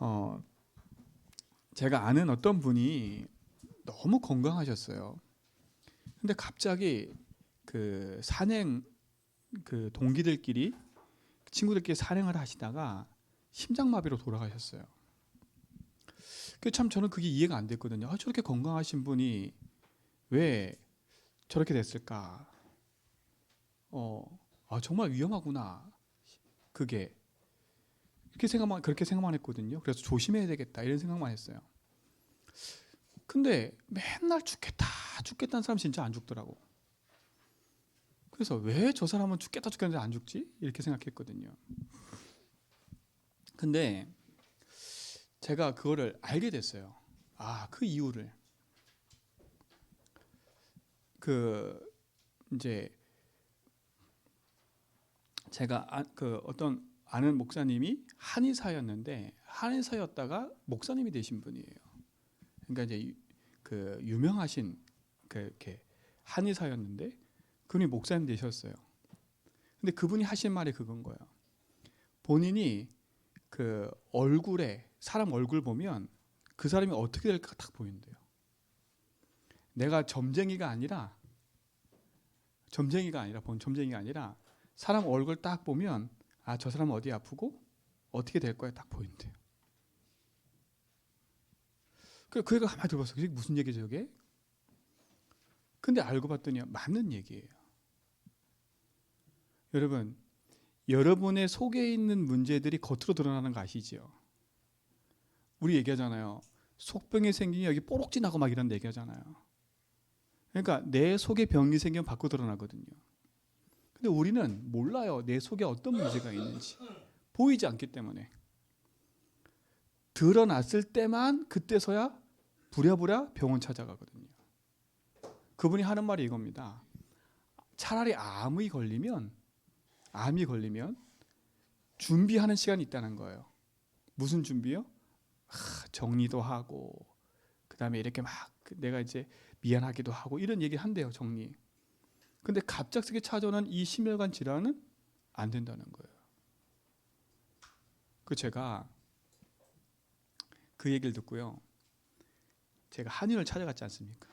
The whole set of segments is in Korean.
어, 제가 아는 어떤 분이 너무 건강하셨어요. 근데 갑자기 그 산행 그 동기들끼리 친구들끼리 산행을 하시다가 심장마비로 돌아가셨어요. 그 참 저는 그게 이해가 안 됐거든요. 저렇게 건강하신 분이 왜 저렇게 됐을까? 정말 위험하구나. 그게 그렇게 생각만 했거든요. 그래서 조심해야 되겠다 이런 생각만 했어요. 근데 맨날 죽겠다 죽겠다는 사람 진짜 안 죽더라고. 그래서 왜 저 사람은 죽겠다 죽겠는데 안 죽지? 이렇게 생각했거든요. 근데 제가 그거를 알게 됐어요. 그 이유를. 그 이제 제가 그 어떤 아는 목사님이 한의사였는데 한의사였다가 목사님이 되신 분이에요. 그러니까 이제 그 유명하신 이렇게 한의사였는데 그분이 목사님 되셨어요. 근데 그분이 하신 말이 그건 거예요. 본인이 그 얼굴에 사람 얼굴 보면 그 사람이 어떻게 될까 딱 보인대요. 내가 점쟁이가 아니라 사람 얼굴 딱 보면 저 사람 어디 아프고 어떻게 될 거야 딱 보인대요. 그 얘가 가만히 들어봤어. 그게 무슨 얘기죠 저게? 근데 알고 봤더니 맞는 얘기예요. 여러분, 여러분의 속에 있는 문제들이 겉으로 드러나는 거 아시죠? 우리 얘기하잖아요. 속병이 생기면 여기 뽀록지 나고 막 이런 얘기하잖아요. 그러니까 내 속에 병이 생기면 밖으로 드러나거든요. 근데 우리는 몰라요. 내 속에 어떤 문제가 있는지. 보이지 않기 때문에. 드러났을 때만 그때서야 부랴부랴 병원 찾아가거든요. 그분이 하는 말이 이겁니다. 차라리 암이 걸리면 준비하는 시간이 있다는 거예요. 무슨 준비요? 정리도 하고 그다음에 이렇게 막 내가 이제 미안하기도 하고 이런 얘기 한대요. 정리. 근데 갑작스럽게 찾아오는 이 심혈관 질환은 안 된다는 거예요. 제가 그 얘기를 듣고요. 제가 한의원을 찾아갔지 않습니까?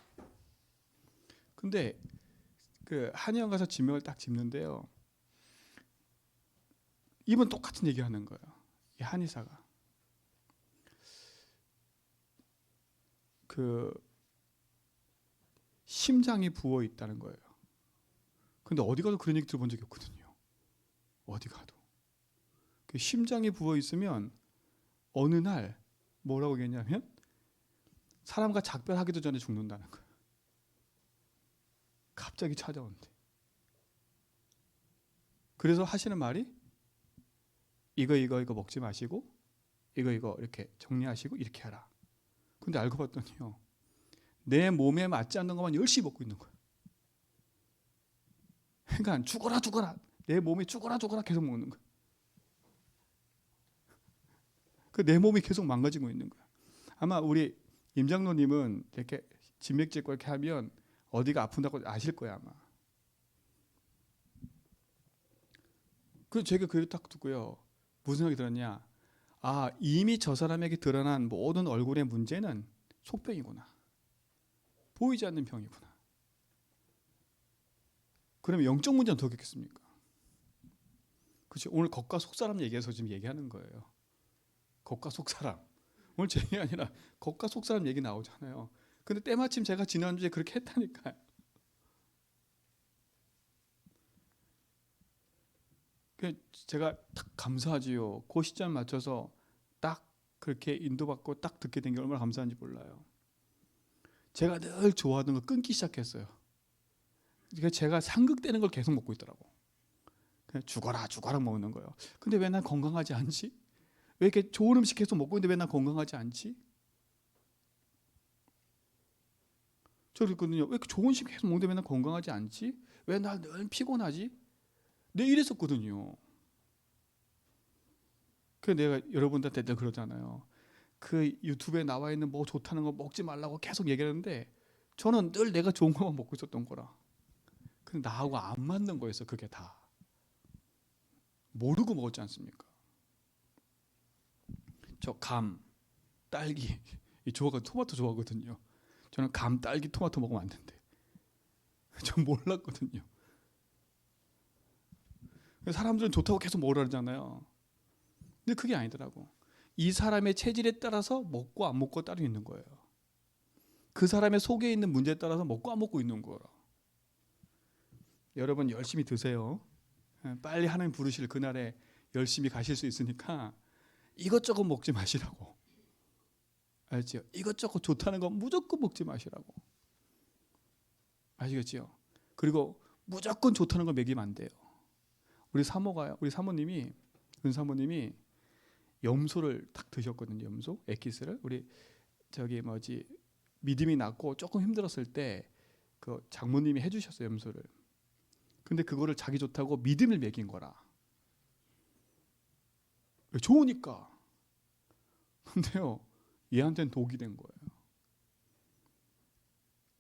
근데 그 한의원 가서 지명을 딱 짚는데요. 이분 똑같은 얘기 하는 거예요. 이 한의사가. 그 심장이 부어 있다는 거예요. 근데 어디 가도 그런 얘기 들어본 적이 없거든요. 어디 가도. 그 심장이 부어 있으면 어느 날 뭐라고 얘기했냐면 사람과 작별하기도 전에 죽는다는 거예요. 갑자기 찾아온대. 그래서 하시는 말이 이거 먹지 마시고 이거 이렇게 정리하시고 이렇게 하라. 근데 알고 봤더니요. 내 몸에 맞지 않는 것만 열심히 먹고 있는 거예요. 그러니까 죽어라 내 몸이 죽어라 계속 먹는 거예요. 내 몸이 계속 망가지고 있는 거예요. 아마 우리 임장로님은 이렇게 진맥제과 이렇게 하면 어디가 아픈다고 아실 거예요 아마. 제가 그걸 딱 듣고요. 무슨 생각이 들었냐? 이미 저 사람에게 드러난 모든 얼굴의 문제는 속병이구나. 보이지 않는 병이구나. 그러면 영적 문제는 더 있겠습니까? 그렇지. 오늘 겉과 속사람 얘기해서 지금 얘기하는 거예요. 겉과 속사람. 오늘 제 얘기 아니라 겉과 속사람 얘기 나오잖아요. 근데 때마침 제가 지난주에 그렇게 했다니까요. 제가 딱 감사하지요. 그 시점 맞춰서 딱 그렇게 인도받고 딱 듣게 된 게 얼마나 감사한지 몰라요. 제가 늘 좋아하던 거 끊기 시작했어요. 그러니까 제가 상극되는 걸 계속 먹고 있더라고. 그냥 죽어라 먹는 거예요. 근데 왜 난 건강하지 않지? 왜 이렇게 좋은 음식 계속 먹고 있는데 왜 난 건강하지 않지? 저 그랬거든요. 왜 이렇게 좋은 음식 계속 먹는데 왜 난 건강하지 않지? 왜 날 늘 피곤하지? 내 이랬었거든요. 내가 여러분들한테 늘 그러잖아요. 그 유튜브에 나와 있는 뭐 좋다는 거 먹지 말라고 계속 얘기하는데 저는 늘 내가 좋은 것만 먹고 있었던 거라. 근데 나하고 안 맞는 거였어. 그게 다 모르고 먹었지 않습니까? 저 감, 딸기 이 토마토 좋아하거든요. 저는 감, 딸기, 토마토 먹으면 안 된대. 전 몰랐거든요. 사람들은 좋다고 계속 먹으라 그러잖아요. 근데 그게 아니더라고. 이 사람의 체질에 따라서 먹고 안 먹고 따로 있는 거예요. 그 사람의 속에 있는 문제에 따라서 먹고 안 먹고 있는 거라. 여러분 열심히 드세요. 빨리 하나님 부르실 그날에 열심히 가실 수 있으니까 이것저것 먹지 마시라고. 알죠? 이것저것 좋다는 거 무조건 먹지 마시라고. 아시겠죠? 그리고 무조건 좋다는 걸 먹이면 안 돼요. 우리 사모님이 은 사모님이 염소를 딱 드셨거든요. 염소 에키스를 우리 믿음이 났고 조금 힘들었을 때 그 장모님이 해주셨어요. 염소를. 근데 그거를 자기 좋다고 믿음을 먹인 거라. 좋으니까. 근데요, 얘한테는 독이 된 거예요.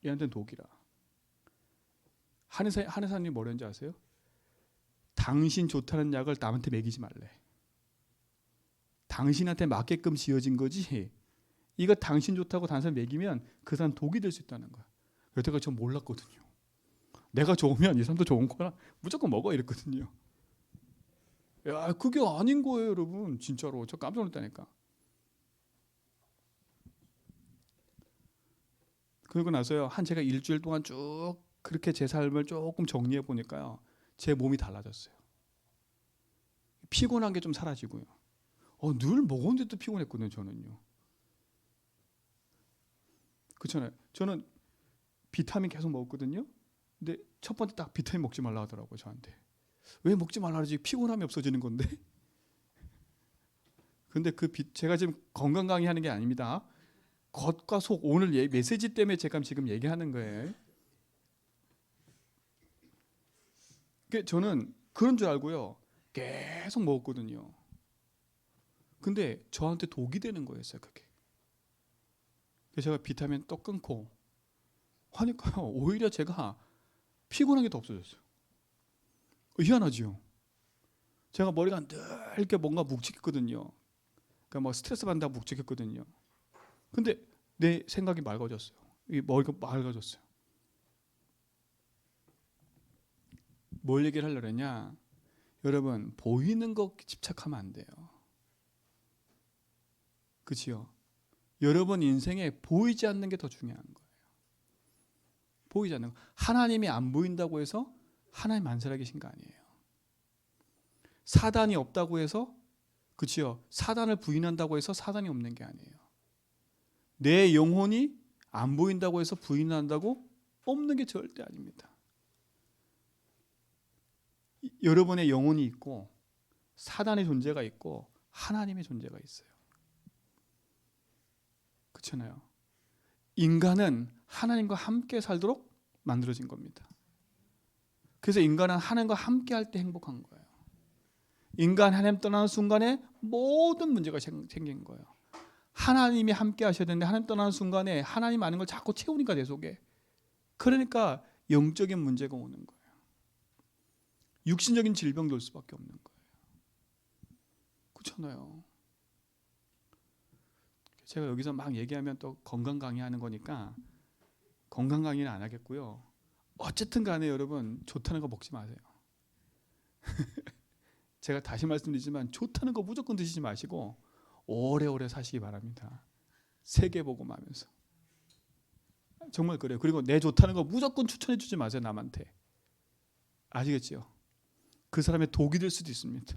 얘한테는 독이라. 한의사님 뭐라는지 아세요? 당신 좋다는 약을 남한테 먹이지 말래. 당신한테 맞게끔 지어진 거지. 이거 당신 좋다고 다른 사람 먹이면 그 사람 독이 될 수 있다는 거야. 여태까지 전 몰랐거든요. 내가 좋으면 이 사람도 좋은 거라 무조건 먹어 이랬거든요. 야, 그게 아닌 거예요, 여러분. 진짜로. 저 깜짝 놀랐다니까. 그러고 나서요, 제가 일주일 동안 쭉 그렇게 제 삶을 조금 정리해 보니까요, 제 몸이 달라졌어요. 피곤한 게 좀 사라지고요. 늘 먹었는데도 피곤했거든요, 저는요. 그렇잖아요. 저는 비타민 계속 먹었거든요. 근데 첫 번째 딱 비타민 먹지 말라 하더라고요, 저한테. 왜 먹지 말라 그러지? 피곤함이 없어지는 건데. 근데 제가 지금 건강 강의하는 게 아닙니다. 겉과 속, 오늘 메시지 때문에 제가 지금 얘기하는 거예요. 저는 그런 줄 알고요, 계속 먹었거든요. 근데 저한테 독이 되는 거였어요, 그게. 그래서 제가 비타민 또 끊고 하니까요, 오히려 제가 피곤한 게 더 없어졌어요. 희한하지요. 제가 머리가 늘 이렇게 뭔가 묵직했거든요. 그러니까 뭐 스트레스 받는다고 묵직했거든요. 근데 내 생각이 맑아졌어요. 이 머리가 맑아졌어요. 뭘 얘기를 하려고 했냐? 여러분, 보이는 거 집착하면 안 돼요. 그치요? 여러분 인생에 보이지 않는 게 더 중요한 거예요. 보이지 않는 거. 하나님이 안 보인다고 해서 하나님 안 살아계신 거 아니에요. 사단이 없다고 해서, 그치요? 사단을 부인한다고 해서 사단이 없는 게 아니에요. 내 영혼이 안 보인다고 해서 부인한다고 없는 게 절대 아닙니다. 여러분의 영혼이 있고 사단의 존재가 있고 하나님의 존재가 있어요. 그렇잖아요. 인간은 하나님과 함께 살도록 만들어진 겁니다. 그래서 인간은 하나님과 함께 할 때 행복한 거예요. 인간 하나님 떠나는 순간에 모든 문제가 생긴 거예요. 하나님이 함께 하셔야 되는데 하나님 떠나는 순간에 하나님 아는 걸 자꾸 채우니까 내 속에. 그러니까 영적인 문제가 오는 거예요. 육신적인 질병도 올 수밖에 없는 거예요. 그렇잖아요. 제가 여기서 막 얘기하면 또 건강 강의하는 거니까 건강 강의는 안 하겠고요. 어쨌든 간에 여러분 좋다는 거 먹지 마세요. 제가 다시 말씀드리지만 좋다는 거 무조건 드시지 마시고 오래오래 사시기 바랍니다. 세계 복음하면서. 정말 그래요. 그리고 내 좋다는 거 무조건 추천해 주지 마세요, 남한테. 아시겠죠? 그 사람의 독이 될 수도 있습니다.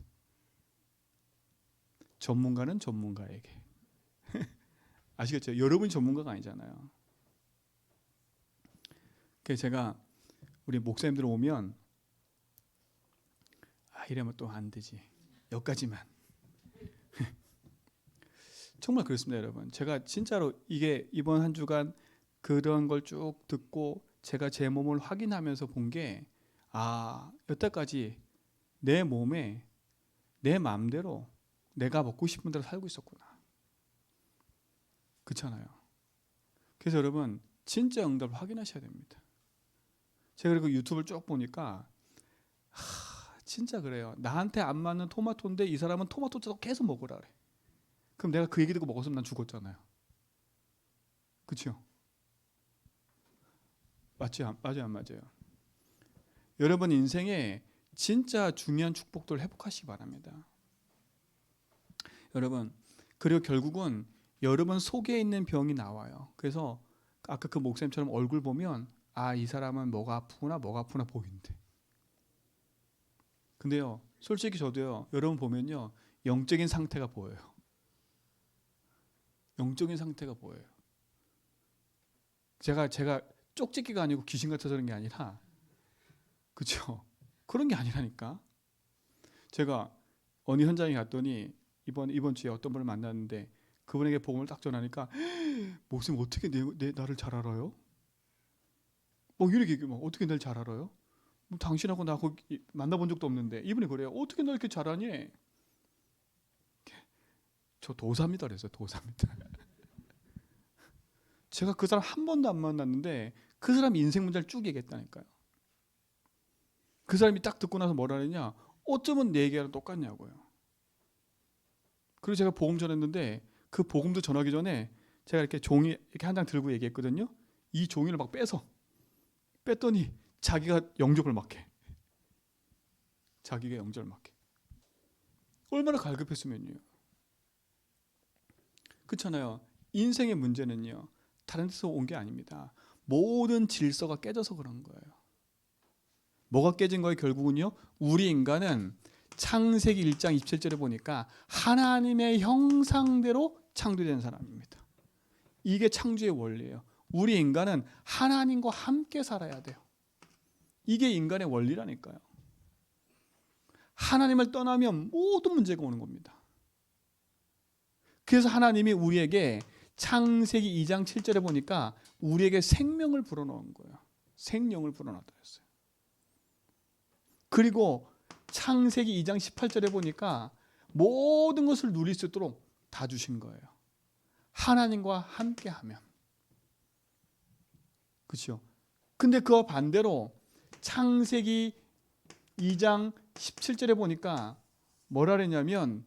전문가는 전문가에게. 아시겠죠? 여러분이 전문가가 아니잖아요. 그래서 제가 우리 목사님들 오면 이러면 또 안 되지. 여기까지만. 정말 그렇습니다, 여러분. 제가 진짜로 이게 이번 한 주간 그런 걸 쭉 듣고 제가 제 몸을 확인하면서 본 게 여태까지 내 몸에 내 마음대로 내가 먹고 싶은 대로 살고 있었구나. 그렇잖아요. 그래서 여러분 진짜 응답을 확인하셔야 됩니다. 제가 그리고 유튜브를 쭉 보니까 진짜 그래요. 나한테 안 맞는 토마토인데 이 사람은 토마토 계속 먹으라 그래. 그럼 내가 그 얘기 듣고 먹었으면 난 죽었잖아요. 그렇죠? 맞죠? 맞아요, 안 맞아요? 여러분 인생에 진짜 중요한 축복들을 회복하시기 바랍니다. 여러분, 그리고 결국은 여러분 속에 있는 병이 나와요. 그래서 아까 그 목사님처럼 얼굴 보면 아, 이 사람은 뭐가 아프구나 보이는데. 근데요, 솔직히 저도요, 여러분 보면요, 영적인 상태가 보여요. 영적인 상태가 보여요. 제가 쪽집기가 아니고 귀신 같아서 그런 게 아니라, 그렇죠? 그런 게 아니라니까. 제가 어느 현장에 갔더니 이번 주에 어떤 분을 만났는데 그분에게 복음을 딱 전하니까 목사님 어떻게 나를 잘 알아요? 뭐 이렇게 막 어떻게 날 잘 알아요? 뭐 당신하고 나 거기 만나본 적도 없는데 이분이 그래요. 어떻게 날 이렇게 잘 아니? 저 도사입니다 그랬어요. 도사입니다. 제가 그 사람 한 번도 안 만났는데 그 사람 인생 문제를 쭉 얘기했다니까요. 그 사람이 딱 듣고 나서 뭐라 그랬냐? 어쩌면 내 얘기랑 똑같냐고요. 그리고 제가 복음 전했는데 그 복음도 전하기 전에 제가 이렇게 종이 이렇게 한 장 들고 얘기했거든요. 이 종이를 막 뺐더니 자기가 영접을 막 해. 자기가 영접을 막 해. 얼마나 갈급했으면요. 그렇잖아요. 인생의 문제는요. 다른 데서 온 게 아닙니다. 모든 질서가 깨져서 그런 거예요. 뭐가 깨진 거예요? 결국은요. 우리 인간은 창세기 1장 27절에 보니까 하나님의 형상대로 창조된 사람입니다. 이게 창조의 원리예요. 우리 인간은 하나님과 함께 살아야 돼요. 이게 인간의 원리라니까요. 하나님을 떠나면 모든 문제가 오는 겁니다. 그래서 하나님이 우리에게 창세기 2장 7절에 보니까 우리에게 생명을 불어넣은 거예요. 생명을 불어넣었다 했어요. 그리고 창세기 2장 18절에 보니까 모든 것을 누릴 수 있도록 다 주신 거예요. 하나님과 함께하면. 그렇죠? 근데 그와 반대로 창세기 2장 17절에 보니까 뭐라 그랬냐면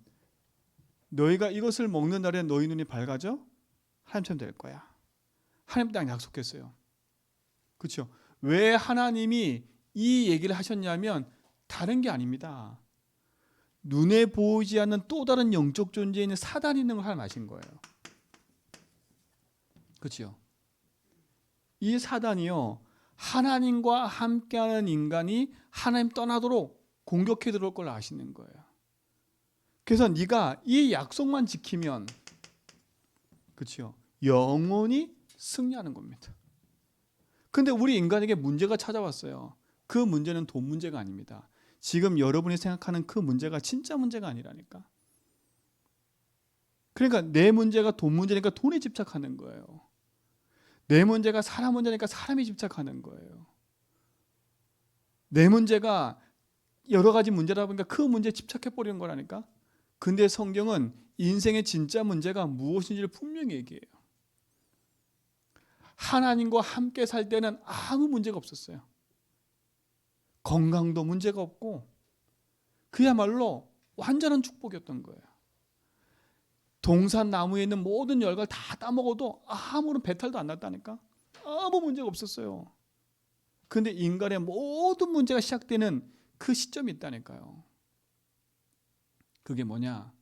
너희가 이것을 먹는 날에 너희 눈이 밝아져 하나님처럼 될 거야. 하나님 딱 약속했어요. 그렇죠? 왜 하나님이 이 얘기를 하셨냐면 다른 게 아닙니다. 눈에 보이지 않는 또 다른 영적 존재에 있는 사단이 있는 걸 하나님 아신 거예요. 그렇죠? 이 사단이요. 하나님과 함께하는 인간이 하나님 떠나도록 공격해 들어올 걸 아시는 거예요. 그래서 네가 이 약속만 지키면 그렇죠? 영원히 승리하는 겁니다. 근데 우리 인간에게 문제가 찾아왔어요. 그 문제는 돈 문제가 아닙니다. 지금 여러분이 생각하는 그 문제가 진짜 문제가 아니라니까. 그러니까 내 문제가 돈 문제니까 돈에 집착하는 거예요. 내 문제가 사람 문제니까 사람이 집착하는 거예요. 내 문제가 여러 가지 문제다 보니까 그 문제에 집착해버리는 거라니까. 근데 성경은 인생의 진짜 문제가 무엇인지를 분명히 얘기해요. 하나님과 함께 살 때는 아무 문제가 없었어요. 건강도 문제가 없고 그야말로 완전한 축복이었던 거예요. 동산 나무에 있는 모든 열과를 다 따먹어도 아무런 배탈도 안 났다니까. 아무 문제가 없었어요. 근데 인간의 모든 문제가 시작되는 그 시점이 있다니까요. 그게 뭐냐?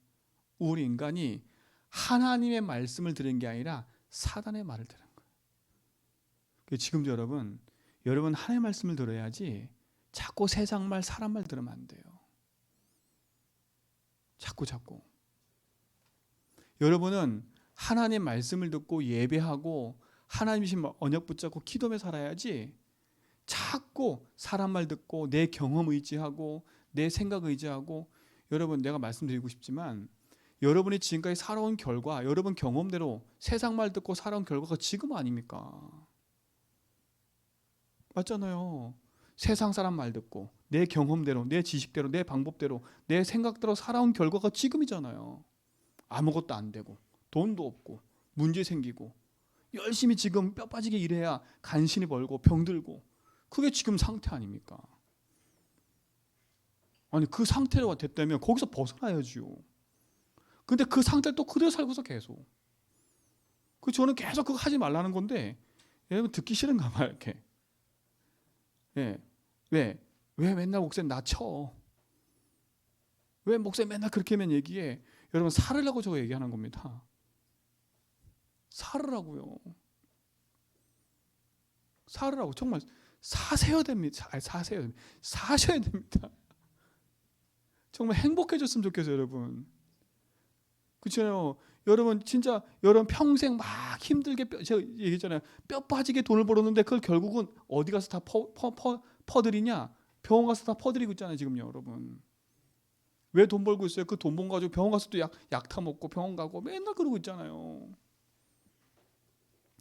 우리 인간이 하나님의 말씀을 들은 게 아니라 사단의 말을 들은 거예요. 지금도 여러분 하나님의 말씀을 들어야지 자꾸 세상 말, 사람 말 들으면 안 돼요. 자꾸. 여러분은 하나님 말씀을 듣고 예배하고 하나님이신 언약 붙잡고 기도하며 살아야지 자꾸 사람 말 듣고 내 경험 의지하고 내 생각 의지하고 여러분 내가 말씀드리고 싶지만 여러분이 지금까지 살아온 결과 여러분 경험대로 세상 말 듣고 살아온 결과가 지금 아닙니까? 맞잖아요. 세상 사람 말 듣고 내 경험대로 내 지식대로 내 방법대로 내 생각대로 살아온 결과가 지금이잖아요. 아무것도 안 되고 돈도 없고 문제 생기고 열심히 지금 뼈 빠지게 일해야 간신히 벌고 병들고 그게 지금 상태 아닙니까? 아니 그 상태로 됐다면 거기서 벗어나야지요. 근데 그 상태를 또 그대로 살고서 계속. 그 저는 계속 그거 하지 말라는 건데 여러분 듣기 싫은가 봐요. 이렇게. 예. 왜 맨날 목사님 나 쳐? 왜 목사님 맨날 그렇게만 얘기해? 여러분 살으라고 저거 얘기하는 겁니다. 살으라고요. 살으라고. 정말 사세요 됩니다. 사셔야 됩니다. 정말 행복해졌으면 좋겠어요, 여러분. 그렇잖아요. 여러분 진짜 여러분 평생 막 힘들게 제가 얘기했잖아요. 뼈 빠지게 돈을 벌었는데 그걸 결국은 어디 가서 다 퍼드리냐? 병원 가서 다 퍼드리고 있잖아요, 지금요, 여러분. 왜 돈 벌고 있어요? 그 돈 번 가지고 병원 가서 또 약 타먹고 병원 가고 맨날 그러고 있잖아요.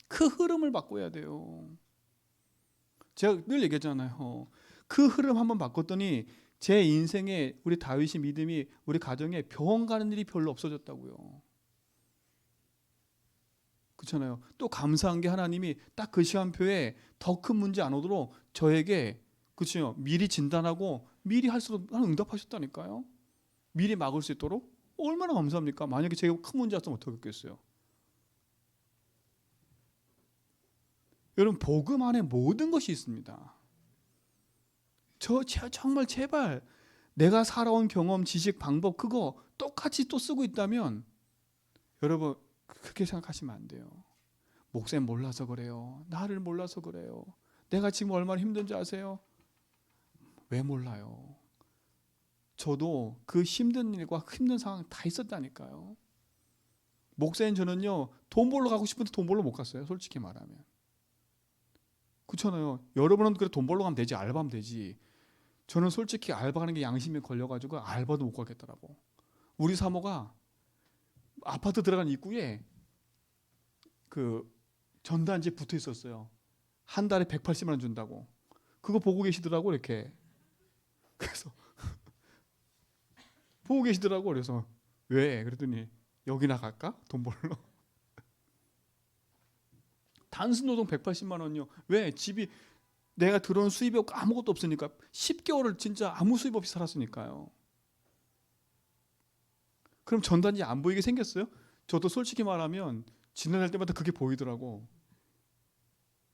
그 흐름을 바꿔야 돼요. 제가 늘 얘기했잖아요. 그 흐름 한번 바꿨더니 제 인생에 우리 다윗의 믿음이 우리 가정에 병원 가는 일이 별로 없어졌다고요. 그렇잖아요. 또 감사한 게 하나님이 딱 그 시간표에 더 큰 문제 안 오도록 저에게 그렇죠. 미리 진단하고 미리 할 수 있도록 응답하셨다니까요. 미리 막을 수 있도록 얼마나 감사합니까? 만약에 제가 큰 문제 왔으면 어떻게 했겠어요? 여러분 복음 안에 모든 것이 있습니다. 정말 제발 내가 살아온 경험, 지식, 방법 그거 똑같이 또 쓰고 있다면 여러분 그렇게 생각하시면 안 돼요. 목사님 몰라서 그래요. 나를 몰라서 그래요. 내가 지금 얼마나 힘든지 아세요? 왜 몰라요? 저도 그 힘든 일과 힘든 상황 다 있었다니까요. 목사님 저는요 돈 벌러 가고 싶은데 돈 벌러 못 갔어요. 솔직히 말하면. 그렇잖아요. 여러분은 그래 돈 벌러 가면 되지, 알바하면 되지. 저는 솔직히 알바하는 게 양심에 걸려가지고 알바도 못 가겠더라고. 우리 사모가 아파트 들어간 입구에 그 전단지 붙어 있었어요. 한 달에 180만 원 준다고. 그거 보고 계시더라고 이렇게. 그래서 보고 계시더라고. 그래서 왜? 그랬더니 여기나 갈까? 돈 벌러. 단순 노동 180만 원이요. 왜? 집이 내가 들어온 수입이 없고 아무것도 없으니까 10개월을 진짜 아무 수입 없이 살았으니까요. 그럼 전단지 안 보이게 생겼어요? 저도 솔직히 말하면 지나갈 때마다 그게 보이더라고.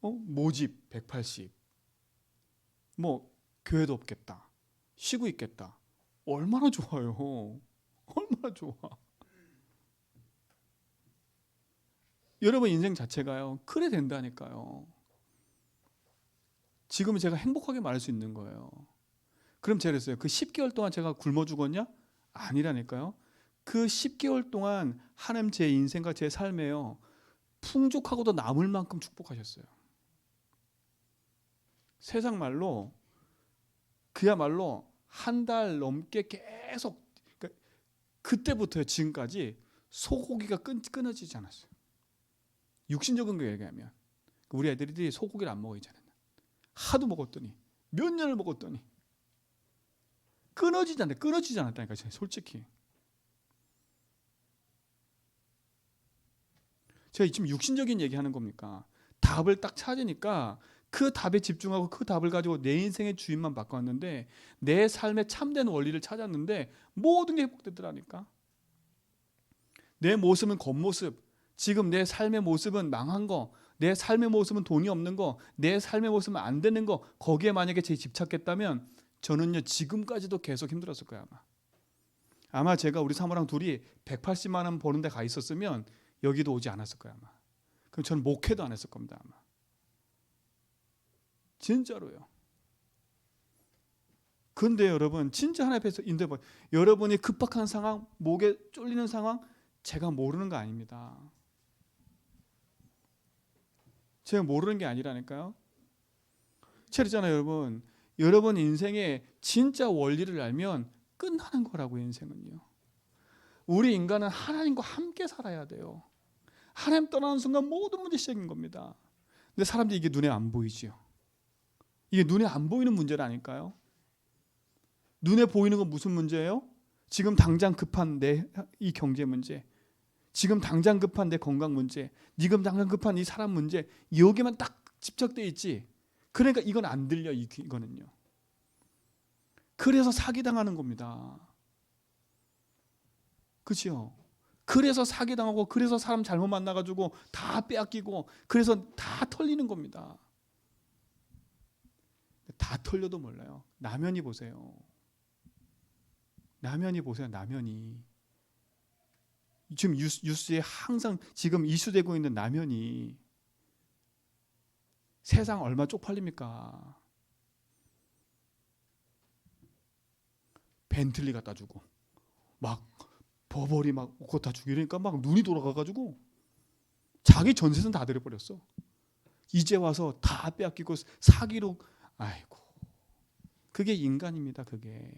모집 180. 뭐 교회도 없겠다. 쉬고 있겠다. 얼마나 좋아요. 얼마나 좋아. 여러분 인생 자체가요. 그래 된다니까요. 지금은 제가 행복하게 말할 수 있는 거예요. 그럼 제가 그랬어요. 그 10개월 동안 제가 굶어 죽었냐? 아니라니까요. 그 10개월 동안 하나님 제 인생과 제 삶에요. 풍족하고도 남을 만큼 축복하셨어요. 세상 말로 그야말로 한 달 넘게 계속 그러니까 그때부터 지금까지 소고기가 끊어지지 않았어요. 육신적인 거 얘기하면 우리 애들이 소고기를 안 먹이잖아요. 하도 먹었더니 몇 년을 먹었더니 끊어지지 않았다니까 솔직히. 제가 지금 육신적인 얘기하는 겁니까? 답을 딱 찾으니까 그 답에 집중하고 그 답을 가지고 내 인생의 주인만 바꿔왔는데 내 삶의 참된 원리를 찾았는데 모든 게 회복되더라니까. 내 모습은 겉모습, 지금 내 삶의 모습은 망한 거, 내 삶의 모습은 돈이 없는 거, 내 삶의 모습은 안 되는 거, 거기에 만약에 제 집착했다면 저는요 지금까지도 계속 힘들었을 거야 아마 제가 우리 사모랑 둘이 180만 원 버는 데 가 있었으면 여기도 오지 않았을 거야 아마. 그럼 저는 목회도 안 했을 겁니다 아마. 진짜로요. 근데 여러분 진짜 하나님 앞에서 인도해 봐요. 여러분이 급박한 상황, 목에 쫄리는 상황 제가 모르는 거 아닙니다. 제가 모르는 게 아니라니까요. 그렇잖아요 여러분. 여러분 인생의 진짜 원리를 알면 끝나는 거라고 인생은요. 우리 인간은 하나님과 함께 살아야 돼요. 하나님 떠나는 순간 모든 문제 시작인 겁니다. 근데 사람들이 이게 눈에 안 보이지요. 이게 눈에 안 보이는 문제라니까요. 눈에 보이는 건 무슨 문제예요? 지금 당장 급한 내 이 경제 문제, 지금 당장 급한 내 건강 문제, 지금 당장 급한 이 사람 문제, 여기만 딱 집착돼 있지. 그러니까 이건 안 들려 이거는요. 그래서 사기당하는 겁니다. 그렇죠? 그래서 사기당하고, 그래서 사람 잘못 만나가지고 다 빼앗기고, 그래서 다 털리는 겁니다. 다 털려도 몰라요. 남현이 보세요. 남현이 보세요. 남현이 지금 뉴스에 항상 지금 이슈되고 있는 남현이 세상 얼마 쪽팔립니까? 벤틀리 갖다 주고 막 버버리 막 옷 다 주고 이러니까 막 눈이 돌아가가지고 자기 전세는 다 들여버렸어. 이제 와서 다 빼앗기고 사기로. 아이고, 그게 인간입니다. 그게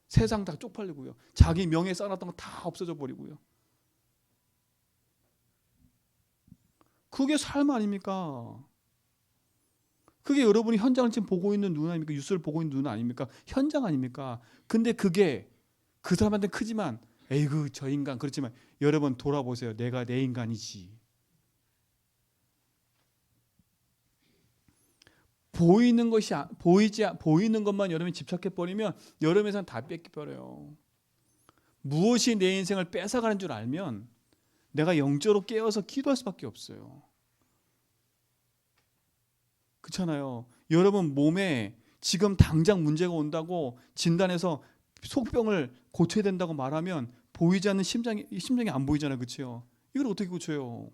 세상 다 쪽팔리고요. 자기 명예 쌓아놨던 거 다 없어져 버리고요. 그게 삶 아닙니까? 그게 여러분이 현장을 지금 보고 있는 눈 아닙니까? 뉴스를 보고 있는 눈 아닙니까? 현장 아닙니까? 근데 그게 그 사람한테는 크지만, 에이그 저 인간, 그렇지만 여러분 돌아보세요. 내가 내 인간이지. 보이는 것이 보이는 것만 여러분이 집착해 버리면 여러분에선 다 뺏기 버려요. 무엇이 내 인생을 뺏어가는 줄 알면 내가 영적으로 깨어서 기도할 수밖에 없어요. 그렇잖아요. 여러분 몸에 지금 당장 문제가 온다고 진단해서 속병을 고쳐야 된다고 말하면 보이지 않는 심장이 안 보이잖아요. 그렇죠? 이걸 어떻게 고쳐요?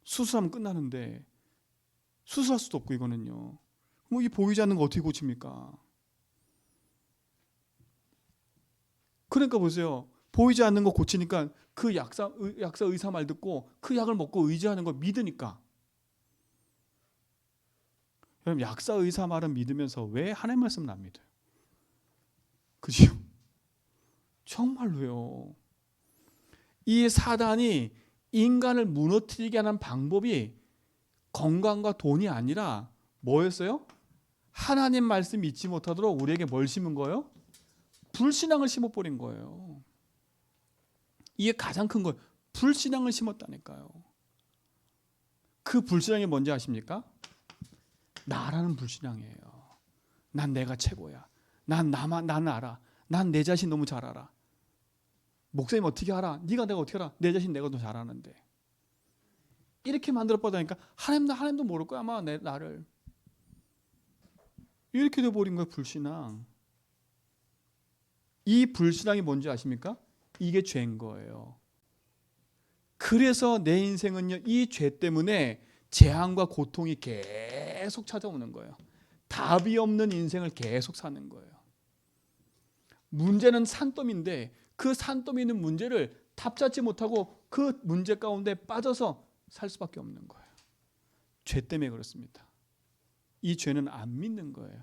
수술하면 끝나는데 수술할 수도 없고 이거는요. 뭐 이 보이지 않는 거 어떻게 고칩니까? 그러니까 보세요. 보이지 않는 거 고치니까 그 약사 의사 말 듣고 그 약을 먹고 의지하는 거 믿으니까. 여러분 약사 의사 말은 믿으면서 왜 하나님 말씀은 안 믿어요? 그죠? 정말로요. 이 사단이 인간을 무너뜨리게 하는 방법이 건강과 돈이 아니라 뭐였어요? 하나님 말씀 믿지 못하도록 우리에게 뭘 심은 거예요? 불신앙을 심어버린 거예요. 이게 가장 큰 거예요. 불신앙을 심었다니까요. 그 불신앙이 뭔지 아십니까? 나라는 불신앙이에요. 난 내가 최고야. 나는 알아. 난 내 자신 너무 잘 알아. 목사님 어떻게 알아? 네가 내가 어떻게 알아? 내 자신 내가 더 잘 아는데. 이렇게 만들어버리니까 하나님도 모를 거야 아마 나를. 이렇게 돼버린 거예요. 불신앙. 이 불신앙이 뭔지 아십니까? 이게 죄인 거예요. 그래서 내 인생은요, 이 죄 때문에 재앙과 고통이 계속 찾아오는 거예요. 답이 없는 인생을 계속 사는 거예요. 문제는 산더미인데 그 산더미 있는 문제를 답 찾지 못하고 그 문제 가운데 빠져서 살 수밖에 없는 거예요. 죄 때문에 그렇습니다. 이 죄는 안 믿는 거예요.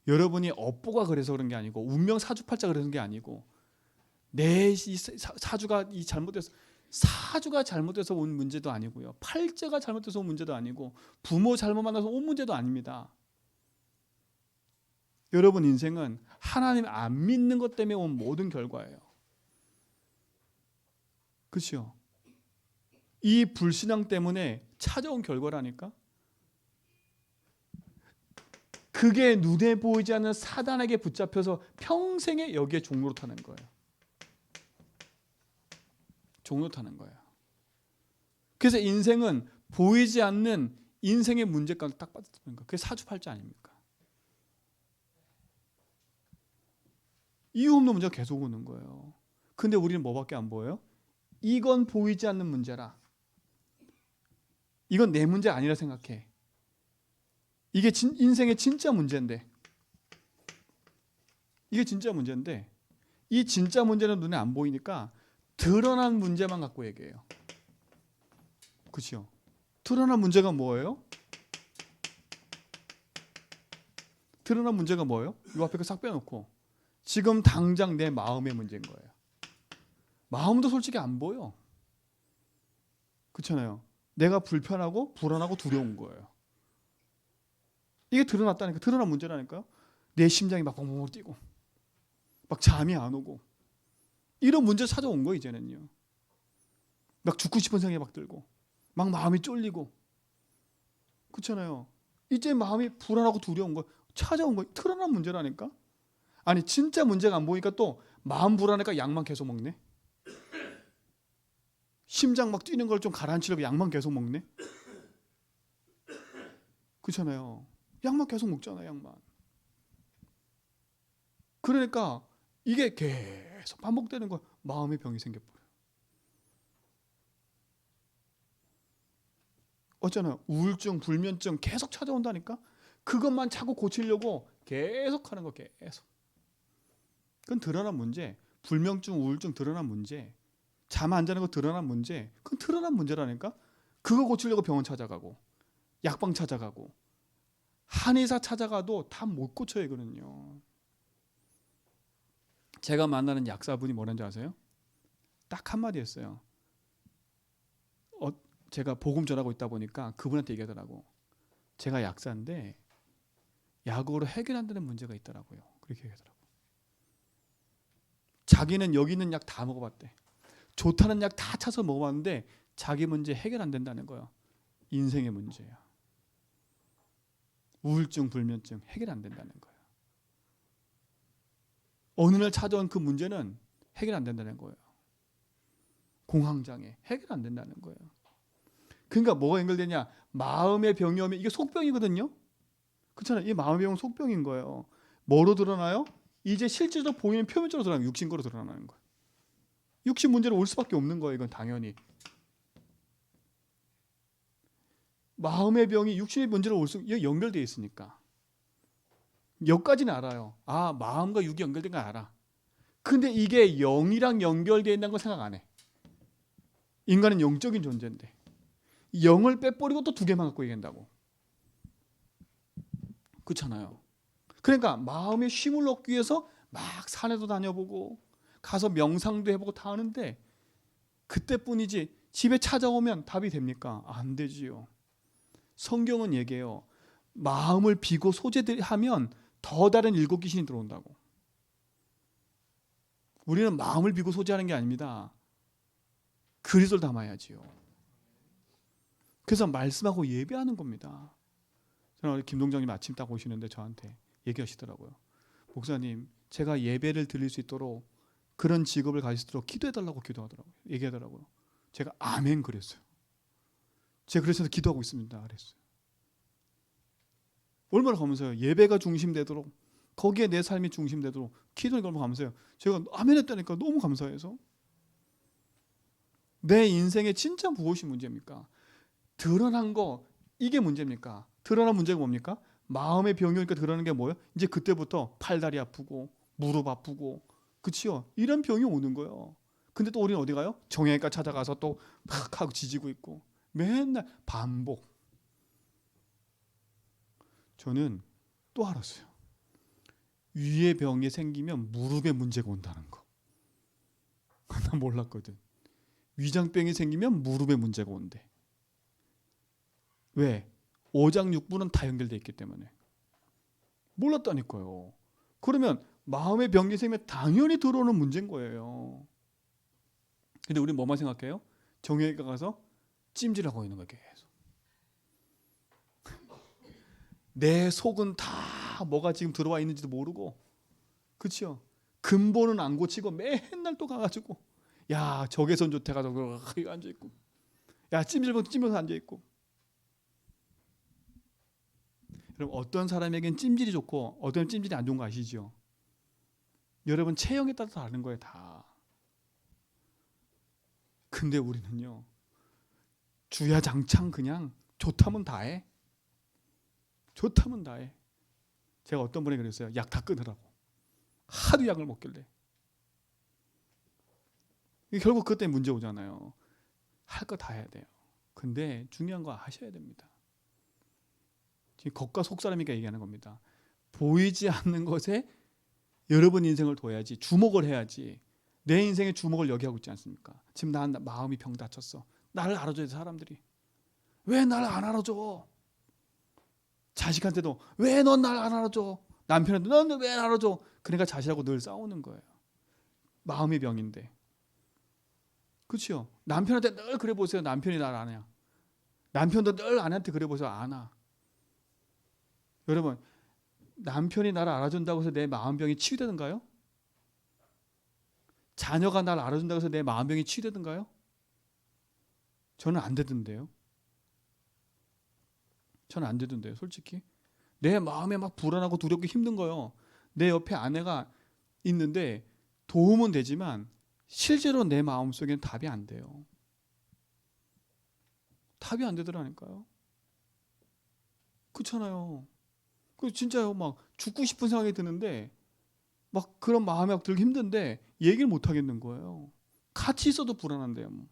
여러분이 업보가 그래서 그런 게 아니고 운명 사주팔자가 그런 게 아니고 내 사주가 잘못돼서 온 문제도 아니고요. 팔자가 잘못돼서 온 문제도 아니고 부모 잘못 만나서 온 문제도 아닙니다. 여러분 인생은 하나님 안 믿는 것 때문에 온 모든 결과예요. 그렇죠? 이 불신앙 때문에 찾아온 결과라니까. 그게 눈에 보이지 않는 사단에게 붙잡혀서 평생에 여기에 종로로 타는 거예요. 종로 타는 거예요. 그래서 인생은 보이지 않는 인생의 문제 가운데 딱 빠뜨리는 거예요. 그게 사주팔자 아닙니까? 이유 없는 문제가 계속 오는 거예요. 근데 우리는 뭐밖에 안 보여요? 이건 보이지 않는 문제라. 이건 내 문제 아니라 생각해. 이게 인생의 진짜 문제인데. 이게 진짜 문제인데 이 진짜 문제는 눈에 안 보이니까 드러난 문제만 갖고 얘기해요. 그렇죠? 드러난 문제가 뭐예요? 드러난 문제가 뭐예요? 이 앞에 거 싹 빼놓고 지금 당장 내 마음의 문제인 거예요. 마음도 솔직히 안 보여. 그렇잖아요. 내가 불편하고 불안하고 두려운 거예요. 이게 드러났다니까. 드러난 문제라니까요. 내 심장이 막 뻥뻥 뛰고 막 잠이 안 오고 이런 문제 찾아온 거예요. 이제는요. 막 죽고 싶은 생각이 막 들고 막 마음이 쫄리고 그렇잖아요. 이제 마음이 불안하고 두려운 거 찾아온 거예요. 드러난 문제라니까. 아니 진짜 문제가 안 보이니까 또 마음 불안하니까 약만 계속 먹네. 심장 막 뛰는 걸 좀 가라앉히려고 약만 계속 먹네. 그렇잖아요. 약만 계속 먹잖아, 약만. 그러니까 이게 계속 반복되는 거야. 마음의 병이 생겨버려. 어쩌나 우울증, 불면증 계속 찾아온다니까. 그것만 자꾸 고치려고 계속 하는 거 계속. 그건 드러난 문제. 불면증, 우울증 드러난 문제. 잠 안 자는 거 드러난 문제. 그건 드러난 문제라니까. 그거 고치려고 병원 찾아가고 약방 찾아가고 한의사 찾아가도 다 못 고쳐요, 이거는요. 제가 만나는 약사분이 뭐라는지 아세요? 딱 한마디 했어요. 제가 복음 전하고 있다 보니까 그분한테 얘기하더라고. 제가 약사인데 약으로 해결 안 되는 문제가 있더라고요. 그렇게 얘기하더라고. 자기는 여기 있는 약 다 먹어봤대. 좋다는 약 다 차서 먹어봤는데 자기 문제 해결 안 된다는 거예요. 인생의 문제야. 우울증, 불면증 해결 안 된다는 거예요. 어느 날 찾아온 그 문제는 해결 안 된다는 거예요. 공황장애 해결 안 된다는 거예요. 그러니까 뭐가 연결되냐? 마음의 병이 오면 이게 속병이거든요. 그렇잖아요. 이 마음의 병은 속병인 거예요. 뭐로 드러나요? 이제 실제로 보이는 표면적으로 드러나요. 육신거로 드러나는 거예요. 육신 문제로 올 수밖에 없는 거예요. 이건 당연히. 마음의 병이 육신의 문제로 올 수 연결되어 있으니까. 여기까지는 알아요. 아, 마음과 육이 연결된 거 알아. 근데 이게 영이랑 연결되어 있는 건 생각 안 해. 인간은 영적인 존재인데 영을 빼버리고 또 두 개만 갖고 얘기한다고. 그렇잖아요. 그러니까 마음의 쉼을 얻기 위해서 막 산에도 다녀보고 가서 명상도 해보고 다 하는데 그때뿐이지 집에 찾아오면 답이 됩니까? 안 되지요. 성경은 얘기해요. 마음을 비고 소재하면 더 다른 일곱 귀신이 들어온다고. 우리는 마음을 비고 소재하는 게 아닙니다. 그리스도를 담아야지요. 그래서 말씀하고 예배하는 겁니다. 저는 김동정님 아침 딱 오시는데 저한테 얘기하시더라고요. 목사님, 제가 예배를 드릴 수 있도록 그런 직업을 가질 수 있도록 기도해달라고 기도하더라고요. 얘기하더라고요. 제가 아멘 그랬어요. 제가 그래서 기도하고 있습니다. 그랬어요. 얼마나 감사해요. 예배가 중심되도록 거기에 내 삶이 중심되도록 기도하니까 얼마나 감사해요. 제가 아멘 했다니까 너무 감사해서. 내 인생에 진짜 무엇이 문제입니까? 드러난 거 이게 문제입니까? 드러난 문제가 뭡니까? 마음의 병이 오니까 드러나는 게 뭐예요? 이제 그때부터 팔다리 아프고 무릎 아프고 그치요? 이런 병이 오는 거예요. 근데 또 우리는 어디 가요? 정형외과 찾아가서 또 막 하고 지지고 있고 맨날 반복. 저는 또 알았어요. 위의 병이 생기면 무릎에 문제가 온다는 거. 난 몰랐거든. 위장병이 생기면 무릎에 문제가 온대. 왜? 오장육부는 다 연결되어 있기 때문에. 몰랐다니까요. 그러면 마음의 병이 생기면 당연히 들어오는 문제인 거예요. 근데 우리 뭐만 생각해요? 정형외과 가서 찜질하고 있는 거예요. 계속. 내 속은 다 뭐가 지금 들어와 있는지도 모르고 그렇죠? 근본은 안 고치고 맨날 또 가가지고 야 적외선 좋대 가지고 앉아있고 야 찜질방도 앉아있고. 여러분 어떤 사람에겐 찜질이 좋고 어떤 찜질이 안 좋은 거 아시죠? 여러분 체형에 따라 다른 거예요 다. 근데 우리는요 주야장창 그냥 좋다면 다 해. 좋다면 다 해. 제가 어떤 분이 그랬어요. 약 다 끊으라고. 하도 약을 먹길래. 결국 그것 때문에 문제 오잖아요. 할 거 다 해야 돼요. 근데 중요한 거 하셔야 됩니다. 지금 겉과 속 사람이니까 얘기하는 겁니다. 보이지 않는 것에 여러분 인생을 둬야지. 주목을 해야지. 내 인생의 주목을 여기 하고 있지 않습니까? 지금 난 마음이 병 다쳤어. 나를 알아줘야 돼 사람들이. 왜 나를 안 알아줘? 자식한테도 왜 넌 날 안 알아줘? 남편한테 넌 왜 안 알아줘? 그러니까 자식하고 늘 싸우는 거예요. 마음의 병인데. 그렇죠? 남편한테 늘 그래 보세요. 남편이 날 아냐? 남편도 늘 아내한테 그래 보세요. 아나. 여러분 남편이 나를 알아준다고 해서 내 마음병이 치유되는가요? 자녀가 나를 알아준다고 해서 내 마음병이 치유되는가요? 저는 안 되던데요. 저는 안 되던데요, 솔직히. 내 마음에 막 불안하고 두렵고 힘든 거예요. 내 옆에 아내가 있는데 도움은 되지만 실제로 내 마음속에는 답이 안 돼요. 답이 안 되더라니까요. 그렇잖아요. 그 진짜요. 막 죽고 싶은 생각이 드는데 막 그런 마음이 막 들기 힘든데 얘기를 못 하겠는 거예요. 같이 있어도 불안한데요. 뭐.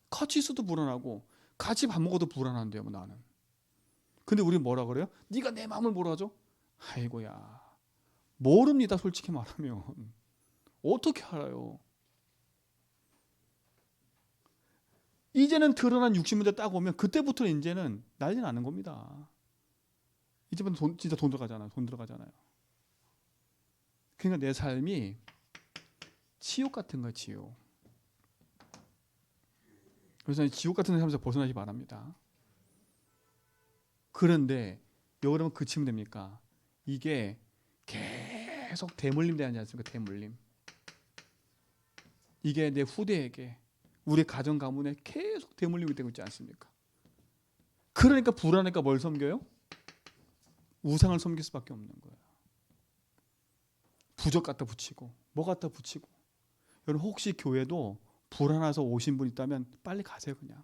같이 있어도 불안하고 같이 밥 먹어도 불안한데요. 뭐 나는. 근데 우리 뭐라 그래요? 네가 내 마음을 몰아줘? 아이고야. 모릅니다. 솔직히 말하면. 어떻게 알아요? 이제는 드러난 육신 문제 딱 오면 그때부터는 이제는 난리 나는 겁니다. 이제부터 진짜 돈 들어가잖아요. 돈 들어가잖아요. 그러니까 내 삶이 지옥 같은 거예요. 지옥. 그래서 지옥 같은 삶에서 벗어나기 바랍니다. 그런데 여러분 그치면 됩니까? 이게 계속 대물림 되지 않습니까? 대물림. 이게 내 후대에게 우리 가정 가문에 계속 대물림이 되고 있지 않습니까? 그러니까 불안하니까 뭘 섬겨요? 우상을 섬길 수밖에 없는 거예요. 부적 갖다 붙이고 뭐 갖다 붙이고. 여러분 혹시 교회도 불안해서 오신 분 있다면 빨리 가세요. 그냥.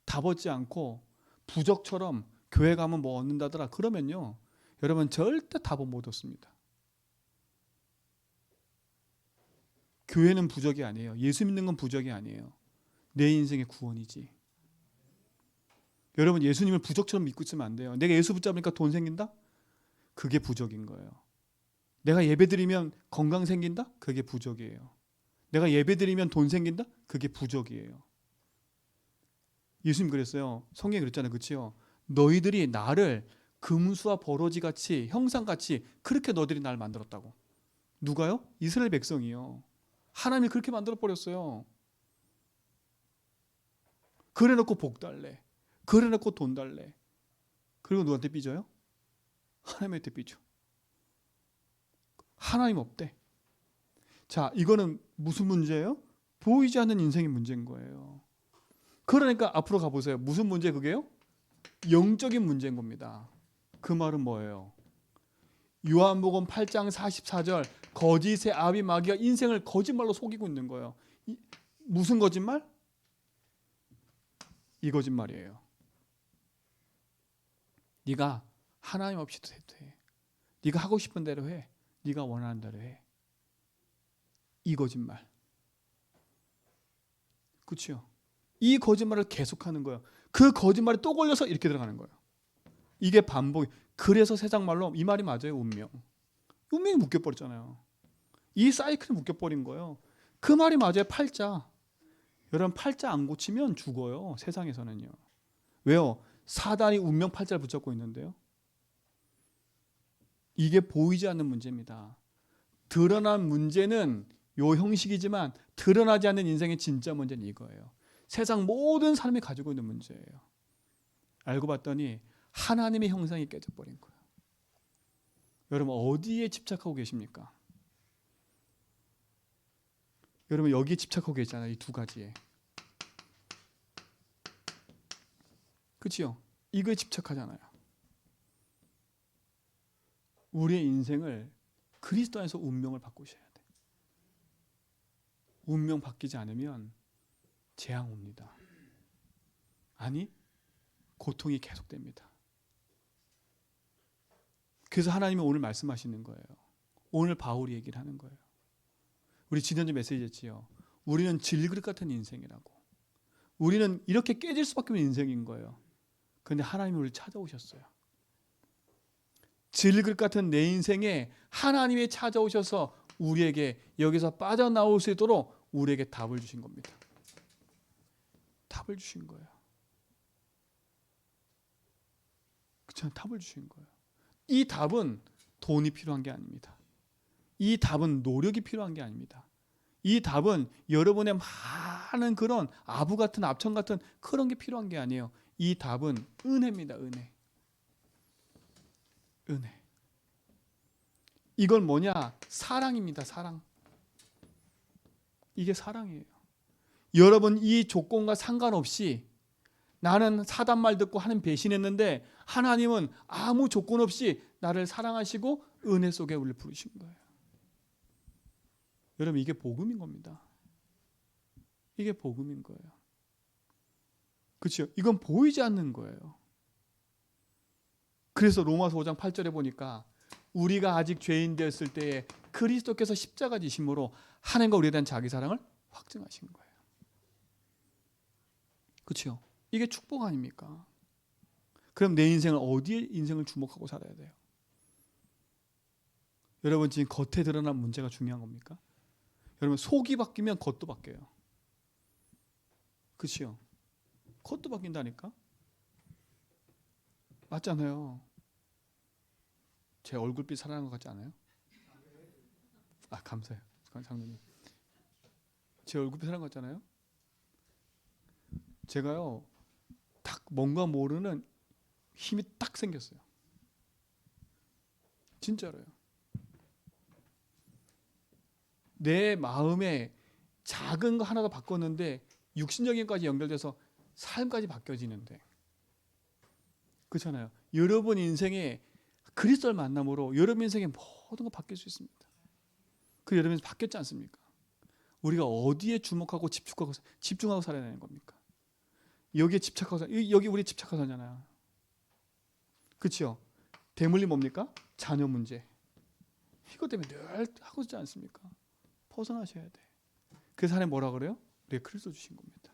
답 얻지 않고 부적처럼 교회 가면 뭐 얻는다더라. 그러면요. 여러분 절대 답은 못 얻습니다. 교회는 부적이 아니에요. 예수 믿는 건 부적이 아니에요. 내 인생의 구원이지. 여러분 예수님을 부적처럼 믿고 있으면 안 돼요. 내가 예수 붙잡으니까 돈 생긴다? 그게 부적인 거예요. 내가 예배드리면 건강 생긴다? 그게 부적이에요. 내가 예배드리면 돈 생긴다? 그게 부적이에요. 예수님 그랬어요. 성경에 그랬잖아요. 그렇죠? 너희들이 나를 금수와 버러지같이 형상같이 그렇게 너희들이 날 만들었다고. 누가요? 이스라엘 백성이요. 하나님이 그렇게 만들어버렸어요. 그래놓고 복 달래. 그래놓고 돈 달래. 그리고 누구한테 삐져요? 하나님한테 삐져. 하나님 없대. 자, 이거는 무슨 문제예요? 보이지 않는 인생의 문제인 거예요. 그러니까 앞으로 가보세요. 무슨 문제 그게요? 영적인 문제인 겁니다. 그 말은 뭐예요? 요한복음 8장 44절 거짓의 아비 마귀가 인생을 거짓말로 속이고 있는 거예요. 무슨 거짓말? 이 거짓말이에요. 네가 하나님 없이도 해도 돼. 네가 하고 싶은 대로 해. 네가 원하는 대로 해. 이 거짓말. 그렇죠? 이 거짓말을 계속하는 거예요. 그 거짓말에 또 걸려서 이렇게 들어가는 거예요. 이게 반복. 그래서 세상 말로 이 말이 맞아요. 운명. 운명이 묶여버렸잖아요. 이 사이클이 묶여버린 거예요. 그 말이 맞아요. 팔자. 여러분 팔자 안 고치면 죽어요. 세상에서는요. 왜요? 사단이 운명 팔자를 붙잡고 있는데요. 이게 보이지 않는 문제입니다. 드러난 문제는 요 형식이지만 드러나지 않는 인생의 진짜 문제는 이거예요. 세상 모든 사람이 가지고 있는 문제예요. 알고 봤더니 하나님의 형상이 깨져버린 거예요. 여러분 어디에 집착하고 계십니까? 여러분 여기에 집착하고 계시잖아요. 이 두 가지에. 그렇죠? 이거에 집착하잖아요. 우리의 인생을 그리스도 안에서 운명을 바꾸셔야 돼. 운명 바뀌지 않으면 재앙 옵니다. 아니 고통이 계속됩니다. 그래서 하나님이 오늘 말씀하시는 거예요. 오늘 바울이 얘기를 하는 거예요. 우리 지난주 메시지 했지요. 우리는 질그릇 같은 인생이라고. 우리는 이렇게 깨질 수밖에 없는 인생인 거예요. 그런데 하나님이 우리를 찾아오셨어요. 질그릇 같은 내 인생에 하나님이 찾아오셔서 우리에게 여기서 빠져나올 수 있도록 우리에게 답을 주신 겁니다. 답을 주신 거예요. 그렇죠? 답을 주신 거예요. 이 답은 돈이 필요한 게 아닙니다. 이 답은 노력이 필요한 게 아닙니다. 이 답은 여러분의 많은 그런 아부 같은 압청 같은 그런 게 필요한 게 아니에요. 이 답은 은혜입니다. 은혜. 은혜. 이건 뭐냐? 사랑입니다. 사랑. 이게 사랑이에요. 여러분, 이 조건과 상관없이 나는 사단 말 듣고 하는 배신했는데 하나님은 아무 조건 없이 나를 사랑하시고 은혜 속에 우리를 부르신 거예요. 여러분, 이게 복음인 겁니다. 이게 복음인 거예요. 그렇죠? 이건 보이지 않는 거예요. 그래서 로마서 5장 8절에 보니까 우리가 아직 죄인 되었을 때에 그리스도께서 십자가 지심으로 하나님과 우리에 대한 자기 사랑을 확증하신 거예요. 그렇죠? 이게 축복 아닙니까? 그럼 내 인생을 어디에 인생을 주목하고 살아야 돼요? 여러분, 지금 겉에 드러난 문제가 중요한 겁니까? 여러분, 속이 바뀌면 겉도 바뀌어요. 그렇죠? 겉도 바뀐다니까? 맞잖아요. 제 얼굴빛 살아난 것 같지 않아요? 아, 감사해요. 장로님. 제 얼굴빛 살아난 것 같잖아요? 제가요, 딱 뭔가 모르는 힘이 딱 생겼어요. 진짜로요. 내 마음에 작은 거 하나도 바꿨는데 육신적인 것까지 연결돼서 삶까지 바뀌어지는데, 그렇잖아요. 여러분 인생에 그리스도를 만남으로 여러분 인생의 모든 거 바뀔 수 있습니다. 그 여러분 인생 바뀌었지 않습니까? 우리가 어디에 주목하고 집중하고 살아야 되는 겁니까? 여기에 집착하고 여기 우리 집착하고 살잖아요. 그렇죠? 대물림 뭡니까? 자녀 문제. 이것 때문에 늘 하고 있지 않습니까? 벗어나셔야 돼. 그래서 하나님 뭐라 그래요? 우리가 그리스도 주신 겁니다.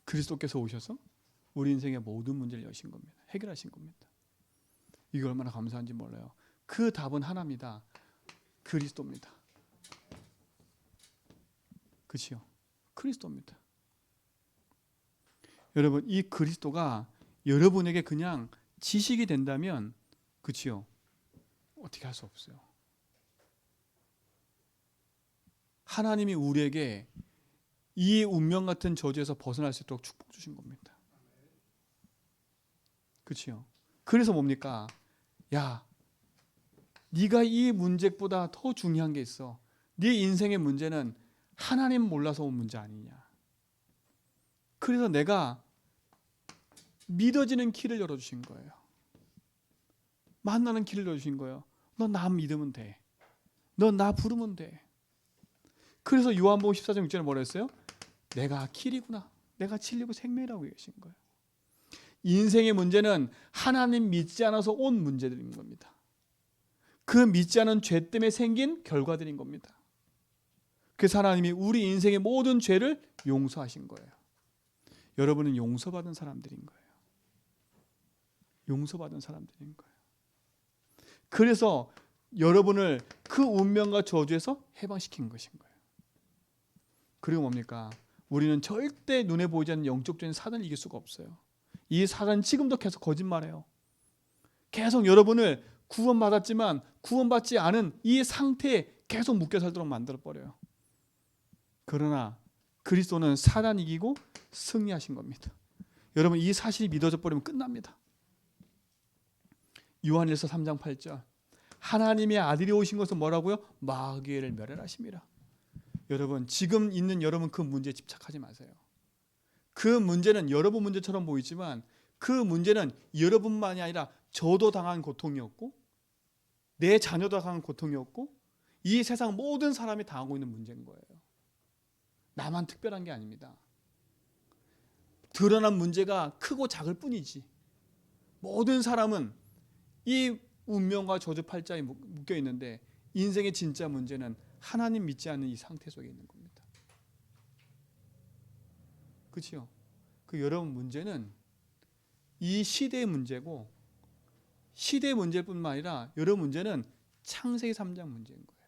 그리스도께서 오셔서 우리 인생의 모든 문제를 여신 겁니다. 해결하신 겁니다. 이게 얼마나 감사한지 몰라요. 그 답은 하나입니다. 그리스도입니다. 그렇죠? 그리스도입니다. 여러분, 이 그리스도가 여러분에게 그냥 지식이 된다면, 그렇죠? 어떻게 할 수 없어요. 하나님이 우리에게 이 운명 같은 저주에서 벗어날 수 있도록 축복 주신 겁니다. 그렇죠? 그래서 뭡니까? 야, 네가 이 문제보다 더 중요한 게 있어. 네 인생의 문제는 하나님 몰라서 온 문제 아니냐. 그래서 내가 믿어지는 길을 열어주신 거예요. 만나는 길을 열어주신 거예요. 너 나 믿으면 돼. 너 나 부르면 돼. 그래서 요한복음 14장 6절에 뭐라 했어요? 내가 길이구나. 내가 진리고 생명이라고 계신 거예요. 인생의 문제는 하나님 믿지 않아서 온 문제들인 겁니다. 그 믿지 않은 죄 때문에 생긴 결과들인 겁니다. 그래서 하나님이 우리 인생의 모든 죄를 용서하신 거예요. 여러분은 용서받은 사람들인 거예요. 용서받은 사람들인 거예요. 그래서 여러분을 그 운명과 저주에서 해방시킨 것인 거예요. 그리고 뭡니까? 우리는 절대 눈에 보이지 않는 영적적인 사단을 이길 수가 없어요. 이 사단은 지금도 계속 거짓말해요. 계속 여러분을 구원받았지만 구원받지 않은 이 상태에 계속 묶여 살도록 만들어버려요. 그러나 그리스도는 사단 이기고 승리하신 겁니다. 여러분, 이 사실이 믿어져 버리면 끝납니다. 요한일서 3장 8절, 하나님의 아들이 오신 것은 뭐라고요? 마귀를 멸하심이라. 여러분, 지금 있는 여러분 그 문제에 집착하지 마세요. 그 문제는 여러분 문제처럼 보이지만 그 문제는 여러분만이 아니라 저도 당한 고통이었고 내 자녀도 당한 고통이었고 이 세상 모든 사람이 당하고 있는 문제인 거예요. 나만 특별한 게 아닙니다. 드러난 문제가 크고 작을 뿐이지 모든 사람은 이 운명과 저주 팔자에 묶여 있는데 인생의 진짜 문제는 하나님 믿지 않는 이 상태 속에 있는 겁니다. 그렇죠? 그 여러분 문제는 이 시대의 문제고 시대의 문제뿐만 아니라 여러분 문제는 창세기 3장 문제인 거예요.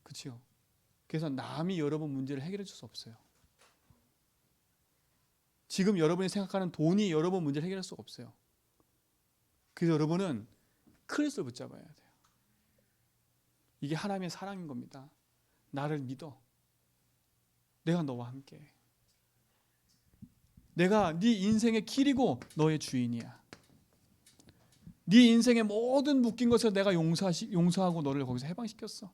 그렇죠? 그래서 남이 여러분 문제를 해결해 줄 수 없어요. 지금 여러분이 생각하는 돈이 여러분 문제를 해결할 수 없어요. 그래서 여러분은 그리스도를 붙잡아야 돼요. 이게 하나님의 사랑인 겁니다. 나를 믿어. 내가 너와 함께. 내가 네 인생의 길이고 너의 주인이야. 네 인생의 모든 묶인 것을 내가 용서하고 너를 거기서 해방시켰어.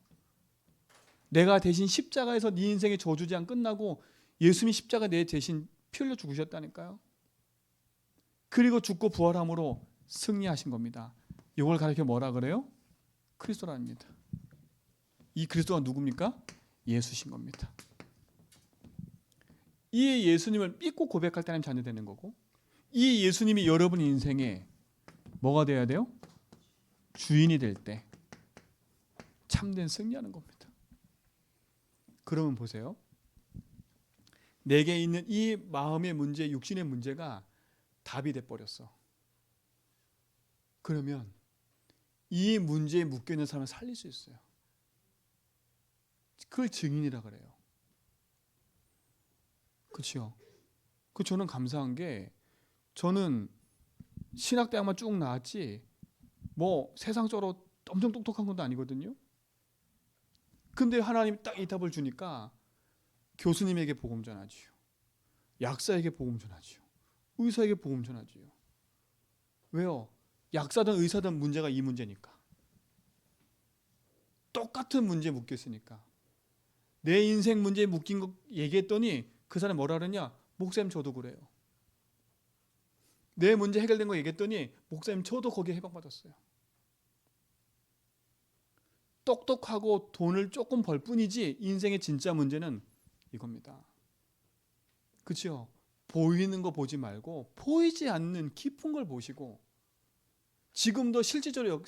내가 대신 십자가에서 네 인생의 저주제한 끝나고 예수님이 십자가 내 대신 피 흘려 죽으셨다니까요. 그리고 죽고 부활함으로 승리하신 겁니다. 이걸 가르쳐 뭐라 그래요? 그리스도랍니다. 이 그리스도가 누굽니까? 예수신 겁니다. 이 예수님을 믿고 고백할 때 하나님 자녀 되는 거고, 이 예수님이 여러분 인생에 뭐가 돼야 돼요? 주인이 될 때 참된 승리하는 겁니다. 그러면 보세요. 내게 있는 이 마음의 문제, 육신의 문제가 답이 돼버렸어. 그러면 이 문제에 묶여있는 사람을 살릴 수 있어요. 그걸 증인이라 그래요. 그렇죠? 저는 감사한 게, 저는 신학대학만 쭉 나왔지 뭐 세상적으로 엄청 똑똑한 것도 아니거든요. 근데 하나님이 딱 이 답을 주니까 교수님에게 복음 전하지요. 약사에게 복음 전하지요. 의사에게 복음 전하지요. 왜요? 약사든 의사든 문제가 이 문제니까. 똑같은 문제에 묶여 있으니까. 내 인생 문제에 묶인 거 얘기했더니 그 사람이 뭐라 그러냐? 목사님 저도 그래요. 내 문제 해결된 거 얘기했더니 목사님 저도 거기에 해방받았어요. 똑똑하고 돈을 조금 벌 뿐이지 인생의 진짜 문제는 이겁니다. 그렇죠? 보이는 거 보지 말고 보이지 않는 깊은 걸 보시고, 지금도 실질적으로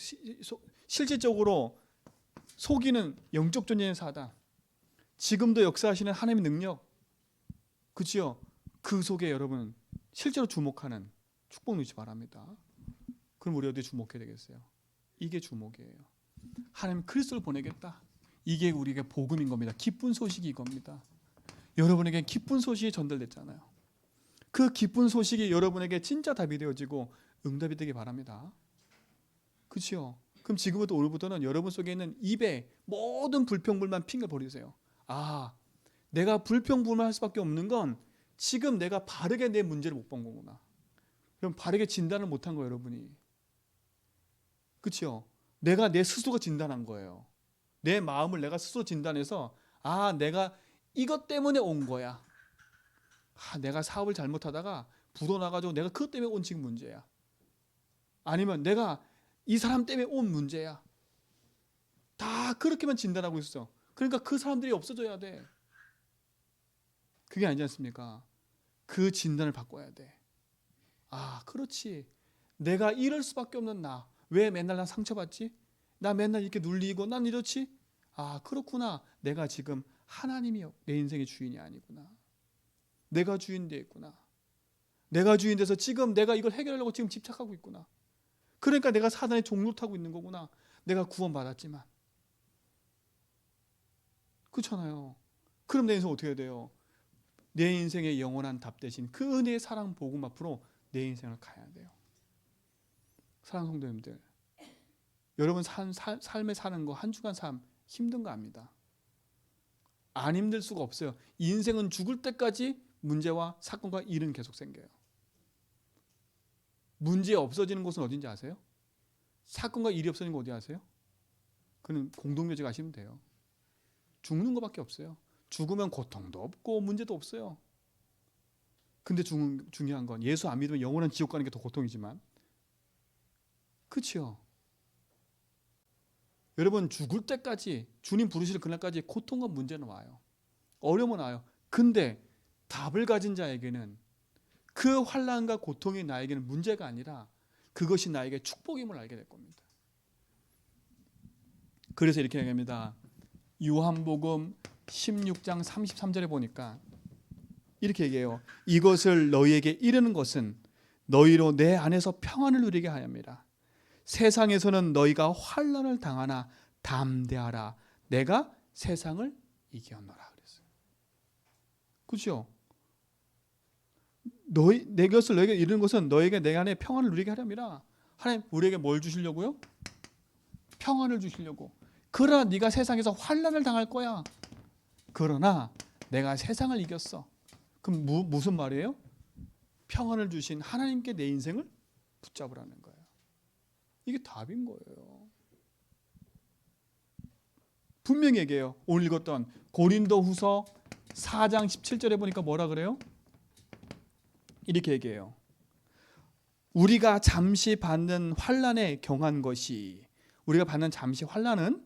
속이는 영적 존재의 사단, 지금도 역사하시는 하나님의 능력, 그렇죠? 그 속에 여러분 실제로 주목하는 축복 누리지 바랍니다. 그럼 우리 어디에 주목해야 되겠어요? 이게 주목이에요. 하나님 그리스도를 보내겠다. 이게 우리에게 복음인 겁니다. 기쁜 소식이 이겁니다. 여러분에게 기쁜 소식이 전달됐잖아요. 그 기쁜 소식이 여러분에게 진짜 답이 되어지고 응답이 되기 바랍니다. 그렇죠? 그럼 지금부터 오늘부터는 여러분 속에 있는 입에 모든 불평불만 핑계 버리세요. 내가 불평불만할 수밖에 없는 건 지금 내가 바르게 내 문제를 못 본 거구나. 그럼 바르게 진단을 못한 거예요, 여러분이. 그렇죠? 내가 내 스스로가 진단한 거예요. 내 마음을 내가 스스로 진단해서 내가 이것 때문에 온 거야. 내가 사업을 잘못하다가 부도 나가지고 내가 그것 때문에 온 지금 문제야. 아니면 내가 이 사람 때문에 온 문제야. 다 그렇게만 진단하고 있어. 그러니까 그 사람들이 없어져야 돼. 그게 아니지 않습니까? 그 진단을 바꿔야 돼. 그렇지. 내가 이럴 수밖에 없는 나. 왜 맨날 난 상처받지? 나 맨날 이렇게 눌리고 난 이렇지? 그렇구나. 내가 지금 하나님이 내 인생의 주인이 아니구나. 내가 주인 돼 있구나. 내가 주인 돼서 지금 내가 이걸 해결하려고 지금 집착하고 있구나. 그러니까 내가 사단의 종로 타고 있는 거구나. 내가 구원받았지만. 그렇잖아요. 그럼 내 인생 어떻게 해야 돼요? 내 인생의 영원한 답 대신 그 은혜의 사랑 복음 앞으로 내 인생을 가야 돼요. 사랑하는 성도님들, 여러분 삶에 사는 거 한 주간 삶 힘든 거 압니다. 안 힘들 수가 없어요. 인생은 죽을 때까지 문제와 사건과 일은 계속 생겨요. 문제 없어지는 곳은 어딘지 아세요? 사건과 일이 없어지는 거 어디 아세요? 그는 공동묘지 가시면 돼요. 죽는 것밖에 없어요. 죽으면 고통도 없고 문제도 없어요. 근데 중요한 건 예수 안 믿으면 영원한 지옥 가는 게 더 고통이지만, 그렇죠? 여러분 죽을 때까지 주님 부르실 그날까지 고통과 문제는 와요. 어려움은 와요. 근데 답을 가진 자에게는 그 환난과 고통이 나에게는 문제가 아니라 그것이 나에게 축복임을 알게 될 겁니다. 그래서 이렇게 얘기합니다. 요한복음 16장 33절에 보니까 이렇게 얘기해요. 이것을 너희에게 이르는 것은 너희로 내 안에서 평안을 누리게 하렵니다. 세상에서는 너희가 환난을 당하나 담대하라. 내가 세상을 이겼노라 그랬어요. 그렇죠? 내 것을 너희에게 이르는 것은 너희에게 내 안에 평안을 누리게 하렵니다. 하나님 우리에게 뭘 주시려고요? 평안을 주시려고. 그러나 네가 세상에서 환난을 당할 거야. 그러나 내가 세상을 이겼어. 그럼 무슨 말이에요? 평안을 주신 하나님께 내 인생을 붙잡으라는 거예요. 이게 답인 거예요. 분명히 얘기해요. 오늘 읽었던 고린도후서 4장 17절에 보니까 뭐라 그래요? 이렇게 얘기해요. 우리가 잠시 받는 환난에 경한 것이, 우리가 받는 잠시 환난은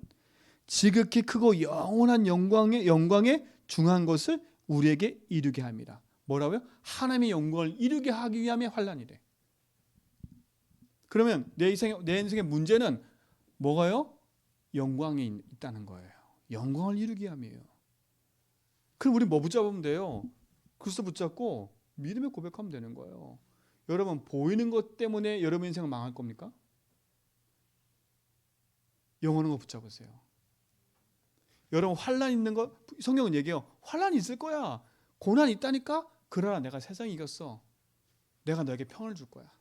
지극히 크고 영원한 영광에 중한 것을 우리에게 이루게 합니다. 뭐라고요? 하나님의 영광을 이루게 하기 위함의 환난이래. 그러면 내 인생의 문제는 뭐가요? 영광이 있다는 거예요. 영광을 이루기 위함이에요. 그럼 우리 뭐 붙잡으면 돼요? 그리스도 붙잡고 믿음의 고백하면 되는 거예요. 여러분, 보이는 것 때문에 여러분 인생은 망할 겁니까? 영원한 거 붙잡으세요. 여러분, 환난 있는 거 성경은 얘기해요. 환난이 있을 거야. 고난이 있다니까? 그러나 내가 세상을 이겼어. 내가 너에게 평안을 줄 거야.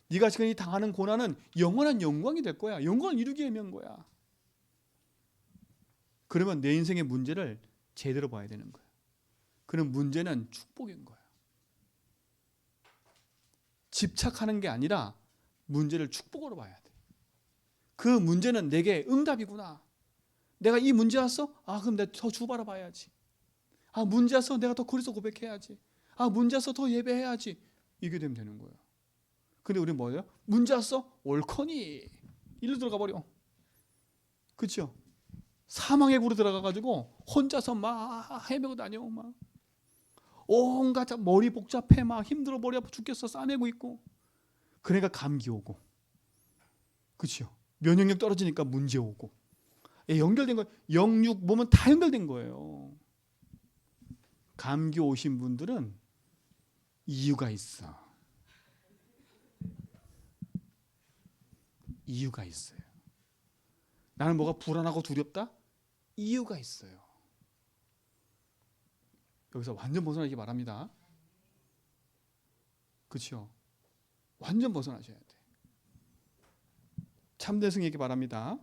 네가 지금 이 당하는 고난은 영원한 영광이 될 거야. 영광을 이루기 위한 거야. 그러면 내 인생의 문제를 제대로 봐야 되는 거야. 그럼 문제는 축복인 거야. 집착하는 게 아니라 문제를 축복으로 봐야 돼. 그 문제는 내게 응답이구나. 내가 이 문제 왔어? 그럼 내가 더 주바라 봐야지. 문제 왔어? 내가 더 그리스도 고백해야지. 문제 왔어? 더 예배해야지. 이게 되면 되는 거예요. 근데 우리 뭐예요? 문제 왔어? 옳거니 일로 들어가 버려. 그렇죠? 사망의 굴에 들어가가지고 혼자서 막 헤매고 다녀. 막 온갖 머리 복잡해. 막 힘들어. 머리 아파 죽겠어. 싸매고 있고. 그러니까 감기 오고. 그렇죠? 면역력 떨어지니까 문제 오고. 연결된 거, 영육 몸은 다 연결된 거예요. 감기 오신 분들은 이유가 있어. 이유가 있어요. 나는 뭐가 불안하고 두렵다? 이유가 있어요. 여기서 완전 벗어나기 바랍니다. 그렇죠? 완전 벗어나셔야 돼. 참된 승리이기 바랍니다.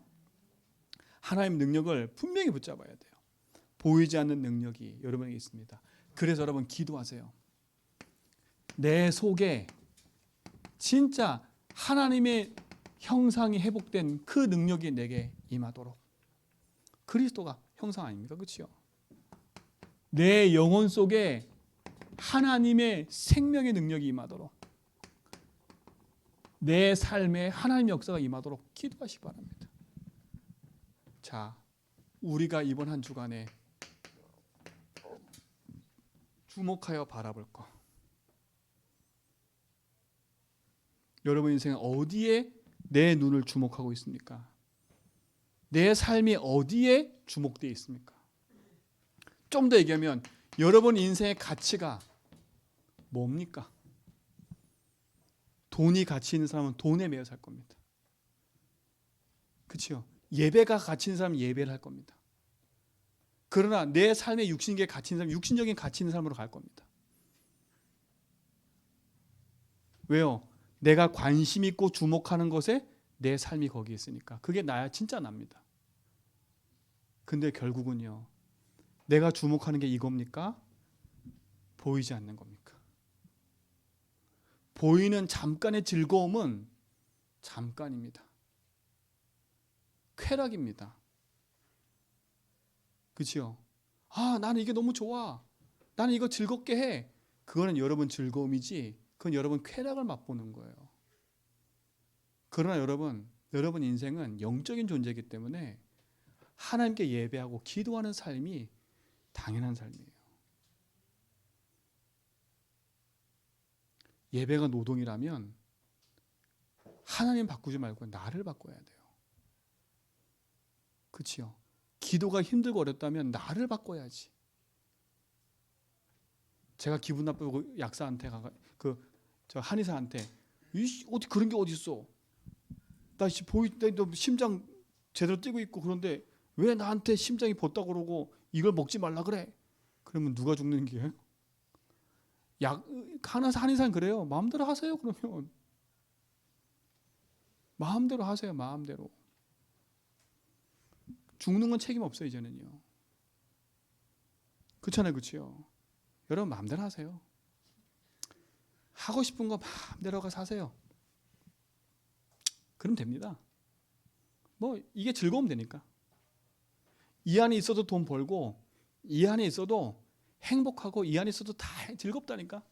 하나님 능력을 분명히 붙잡아야 돼요. 보이지 않는 능력이 여러분에게 있습니다. 그래서 여러분 기도하세요. 내 속에 진짜 하나님의 형상이 회복된 그 능력이 내게 임하도록. 그리스도가 형상 아닙니까? 그렇죠? 내 영혼 속에 하나님의 생명의 능력이 임하도록, 내 삶에 하나님의 역사가 임하도록 기도하시기 바랍니다. 자, 우리가 이번 한 주간에 주목하여 바라볼 것. 여러분 인생 어디에 내 눈을 주목하고 있습니까? 내 삶이 어디에 주목되어 있습니까? 좀 더 얘기하면 여러분 인생의 가치가 뭡니까? 돈이 가치 있는 사람은 돈에 매여 살 겁니다. 그렇죠? 예배가 가치 있는 사람은 예배를 할 겁니다. 그러나 내 삶의 육신계 가치 있는 사람은 육신적인 가치 있는 삶으로 갈 겁니다. 왜요? 내가 관심 있고 주목하는 것에 내 삶이 거기 있으니까. 그게 나야 진짜 납니다. 근데 결국은요, 내가 주목하는 게 이겁니까? 보이지 않는 겁니까? 보이는 잠깐의 즐거움은 잠깐입니다. 쾌락입니다. 그렇죠? 나는 이게 너무 좋아. 나는 이거 즐겁게 해. 그거는 여러분 즐거움이지, 그건 여러분 쾌락을 맛보는 거예요. 그러나 여러분 인생은 영적인 존재이기 때문에 하나님께 예배하고 기도하는 삶이 당연한 삶이에요. 예배가 노동이라면 하나님 바꾸지 말고 나를 바꿔야 돼요. 그렇죠? 기도가 힘들고 어렵다면 나를 바꿔야지. 제가 기분 나쁘고 약사한테 저 한의사한테 어디 그런 게 어디 있어? 나 심장 제대로 뛰고 있고 그런데 왜 나한테 심장이 벗다 그러고 이걸 먹지 말라 그래? 그러면 누가 죽는 게요? 한의사는 그래요. 마음대로 하세요. 그러면 마음대로 하세요. 마음대로. 죽는 건 책임 없어요. 이제는요. 그렇잖아요. 그렇죠? 여러분 마음대로 하세요. 하고 싶은 거 마음대로 사세요. 그럼 됩니다. 뭐 이게 즐거우면 되니까. 이 안에 있어도 돈 벌고 이 안에 있어도 행복하고 이 안에 있어도 다 즐겁다니까.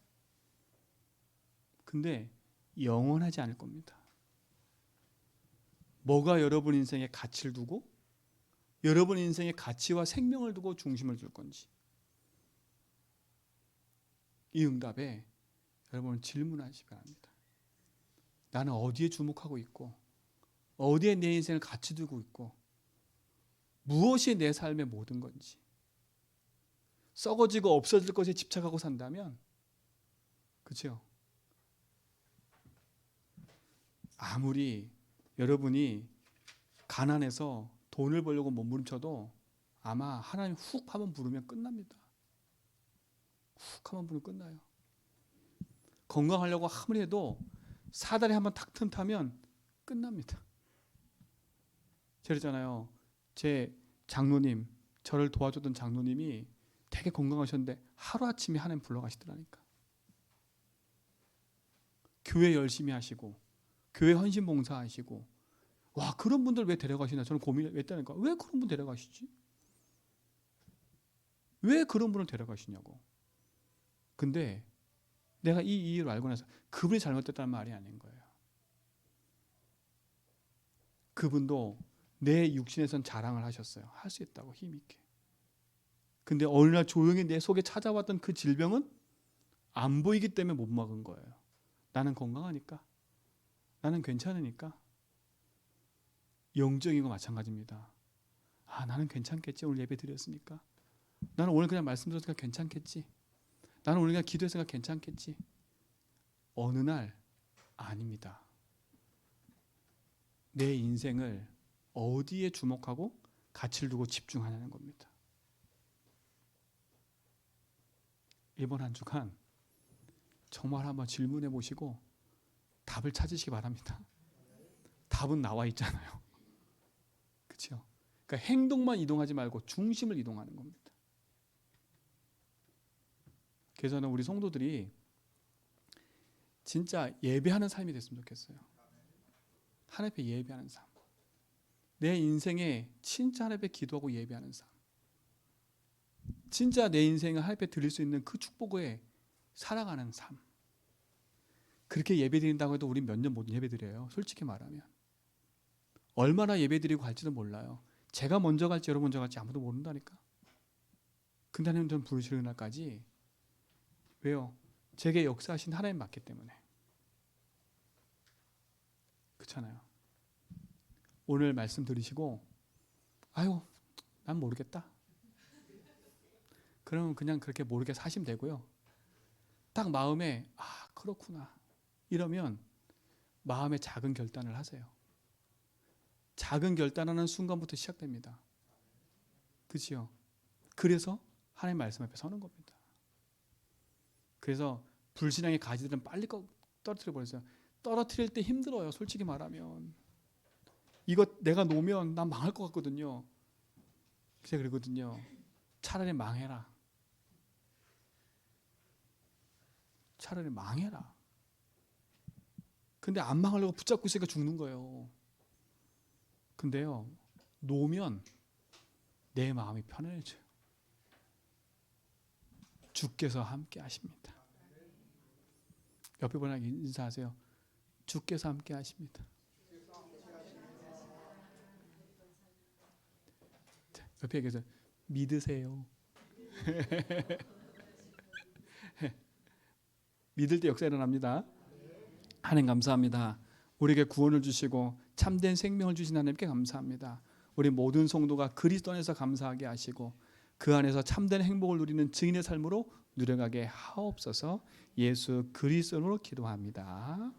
근데 영원하지 않을 겁니다. 뭐가 여러분 인생에 가치를 두고 여러분 인생의 가치와 생명을 두고 중심을 둘 건지, 이 응답에 여러분 질문하시기 바랍니다. 나는 어디에 주목하고 있고 어디에 내 인생을 가치 두고 있고 무엇이 내 삶의 모든 건지. 썩어지고 없어질 것에 집착하고 산다면, 그렇죠? 아무리 여러분이 가난해서 돈을 벌려고 몸부림쳐도 아마 하나님 훅 한번 부르면 끝납니다. 훅 한번 부르면 끝나요. 건강하려고 아무리 해도 사다리 한번 탁 틈타면 끝납니다. 그랬잖아요. 제 장로님, 저를 도와줬던 장로님이 되게 건강하셨는데 하루아침에 하나님 불러가시더라니까. 교회 열심히 하시고 교회 헌신 봉사하시고, 와, 그런 분들 왜 데려가시나 저는 고민을 했다니까. 왜 그런 분 데려가시지? 왜 그런 분을 데려가시냐고. 근데 내가 이 이유를 알고 나서 그분이 잘못됐다는 말이 아닌 거예요. 그분도 내 육신에선 자랑을 하셨어요. 할 수 있다고, 힘있게. 근데 어느 날 조용히 내 속에 찾아왔던 그 질병은 안 보이기 때문에 못 막은 거예요. 나는 건강하니까, 나는 괜찮으니까. 영적인 거 마찬가지입니다. 아, 나는 괜찮겠지. 오늘 예배 드렸으니까. 나는 오늘 그냥 말씀 들었으니까 괜찮겠지. 나는 오늘 그냥 기도했으니까 괜찮겠지. 어느 날 아닙니다. 내 인생을 어디에 주목하고 가치를 두고 집중하냐는 겁니다. 이번 한 주간 정말 한번 질문해 보시고 답을 찾으시기 바랍니다. 답은 나와 있잖아요. 그렇죠? 그러니까 행동만 이동하지 말고 중심을 이동하는 겁니다. 그래서 저는 우리 성도들이 진짜 예배하는 삶이 됐으면 좋겠어요. 하나님 앞에 예배하는 삶. 내 인생에 진짜 하나님 앞에 기도하고 예배하는 삶. 진짜 내 인생을 하나님 앞에 드릴 수 있는 그 축복에 살아가는 삶. 그렇게 예배 드린다고 해도 우리 몇 년 못 예배 드려요. 솔직히 말하면. 얼마나 예배 드리고 갈지도 몰라요. 제가 먼저 갈지 여러분 먼저 갈지 아무도 모른다니까. 근데 하나님 전 부르시는 날까지. 왜요? 제게 역사하신 하나님 맞기 때문에. 그렇잖아요. 오늘 말씀 들으시고 아유, 난 모르겠다. 그러면 그냥 그렇게 모르게 사시면 되고요. 딱 마음에 아, 그렇구나. 이러면 마음에 작은 결단을 하세요. 작은 결단하는 순간부터 시작됩니다. 그렇죠? 그래서 하나님 말씀 앞에 서는 겁니다. 그래서 불신앙의 가지들은 빨리 떨어뜨려 버렸어요. 떨어뜨릴 때 힘들어요. 솔직히 말하면. 이거 내가 놓으면 난 망할 것 같거든요. 제가 그러거든요. 차라리 망해라. 차라리 망해라. 근데 안 망하려고 붙잡고 있으니까 죽는 거예요. 근데요, 놓으면 내 마음이 편해져요. 주께서 함께 하십니다. 옆에 분에게 인사하세요. 주께서 함께 하십니다. 옆에 계세요. 믿으세요. 믿을 때 역사 일어납니다. 하나님 감사합니다. 우리에게 구원을 주시고 참된 생명을 주신 하나님께 감사합니다. 우리 모든 성도가 그리스도 안에서 감사하게 하시고 그 안에서 참된 행복을 누리는 증인의 삶으로 누려가게 하옵소서. 예수 그리스도로 기도합니다.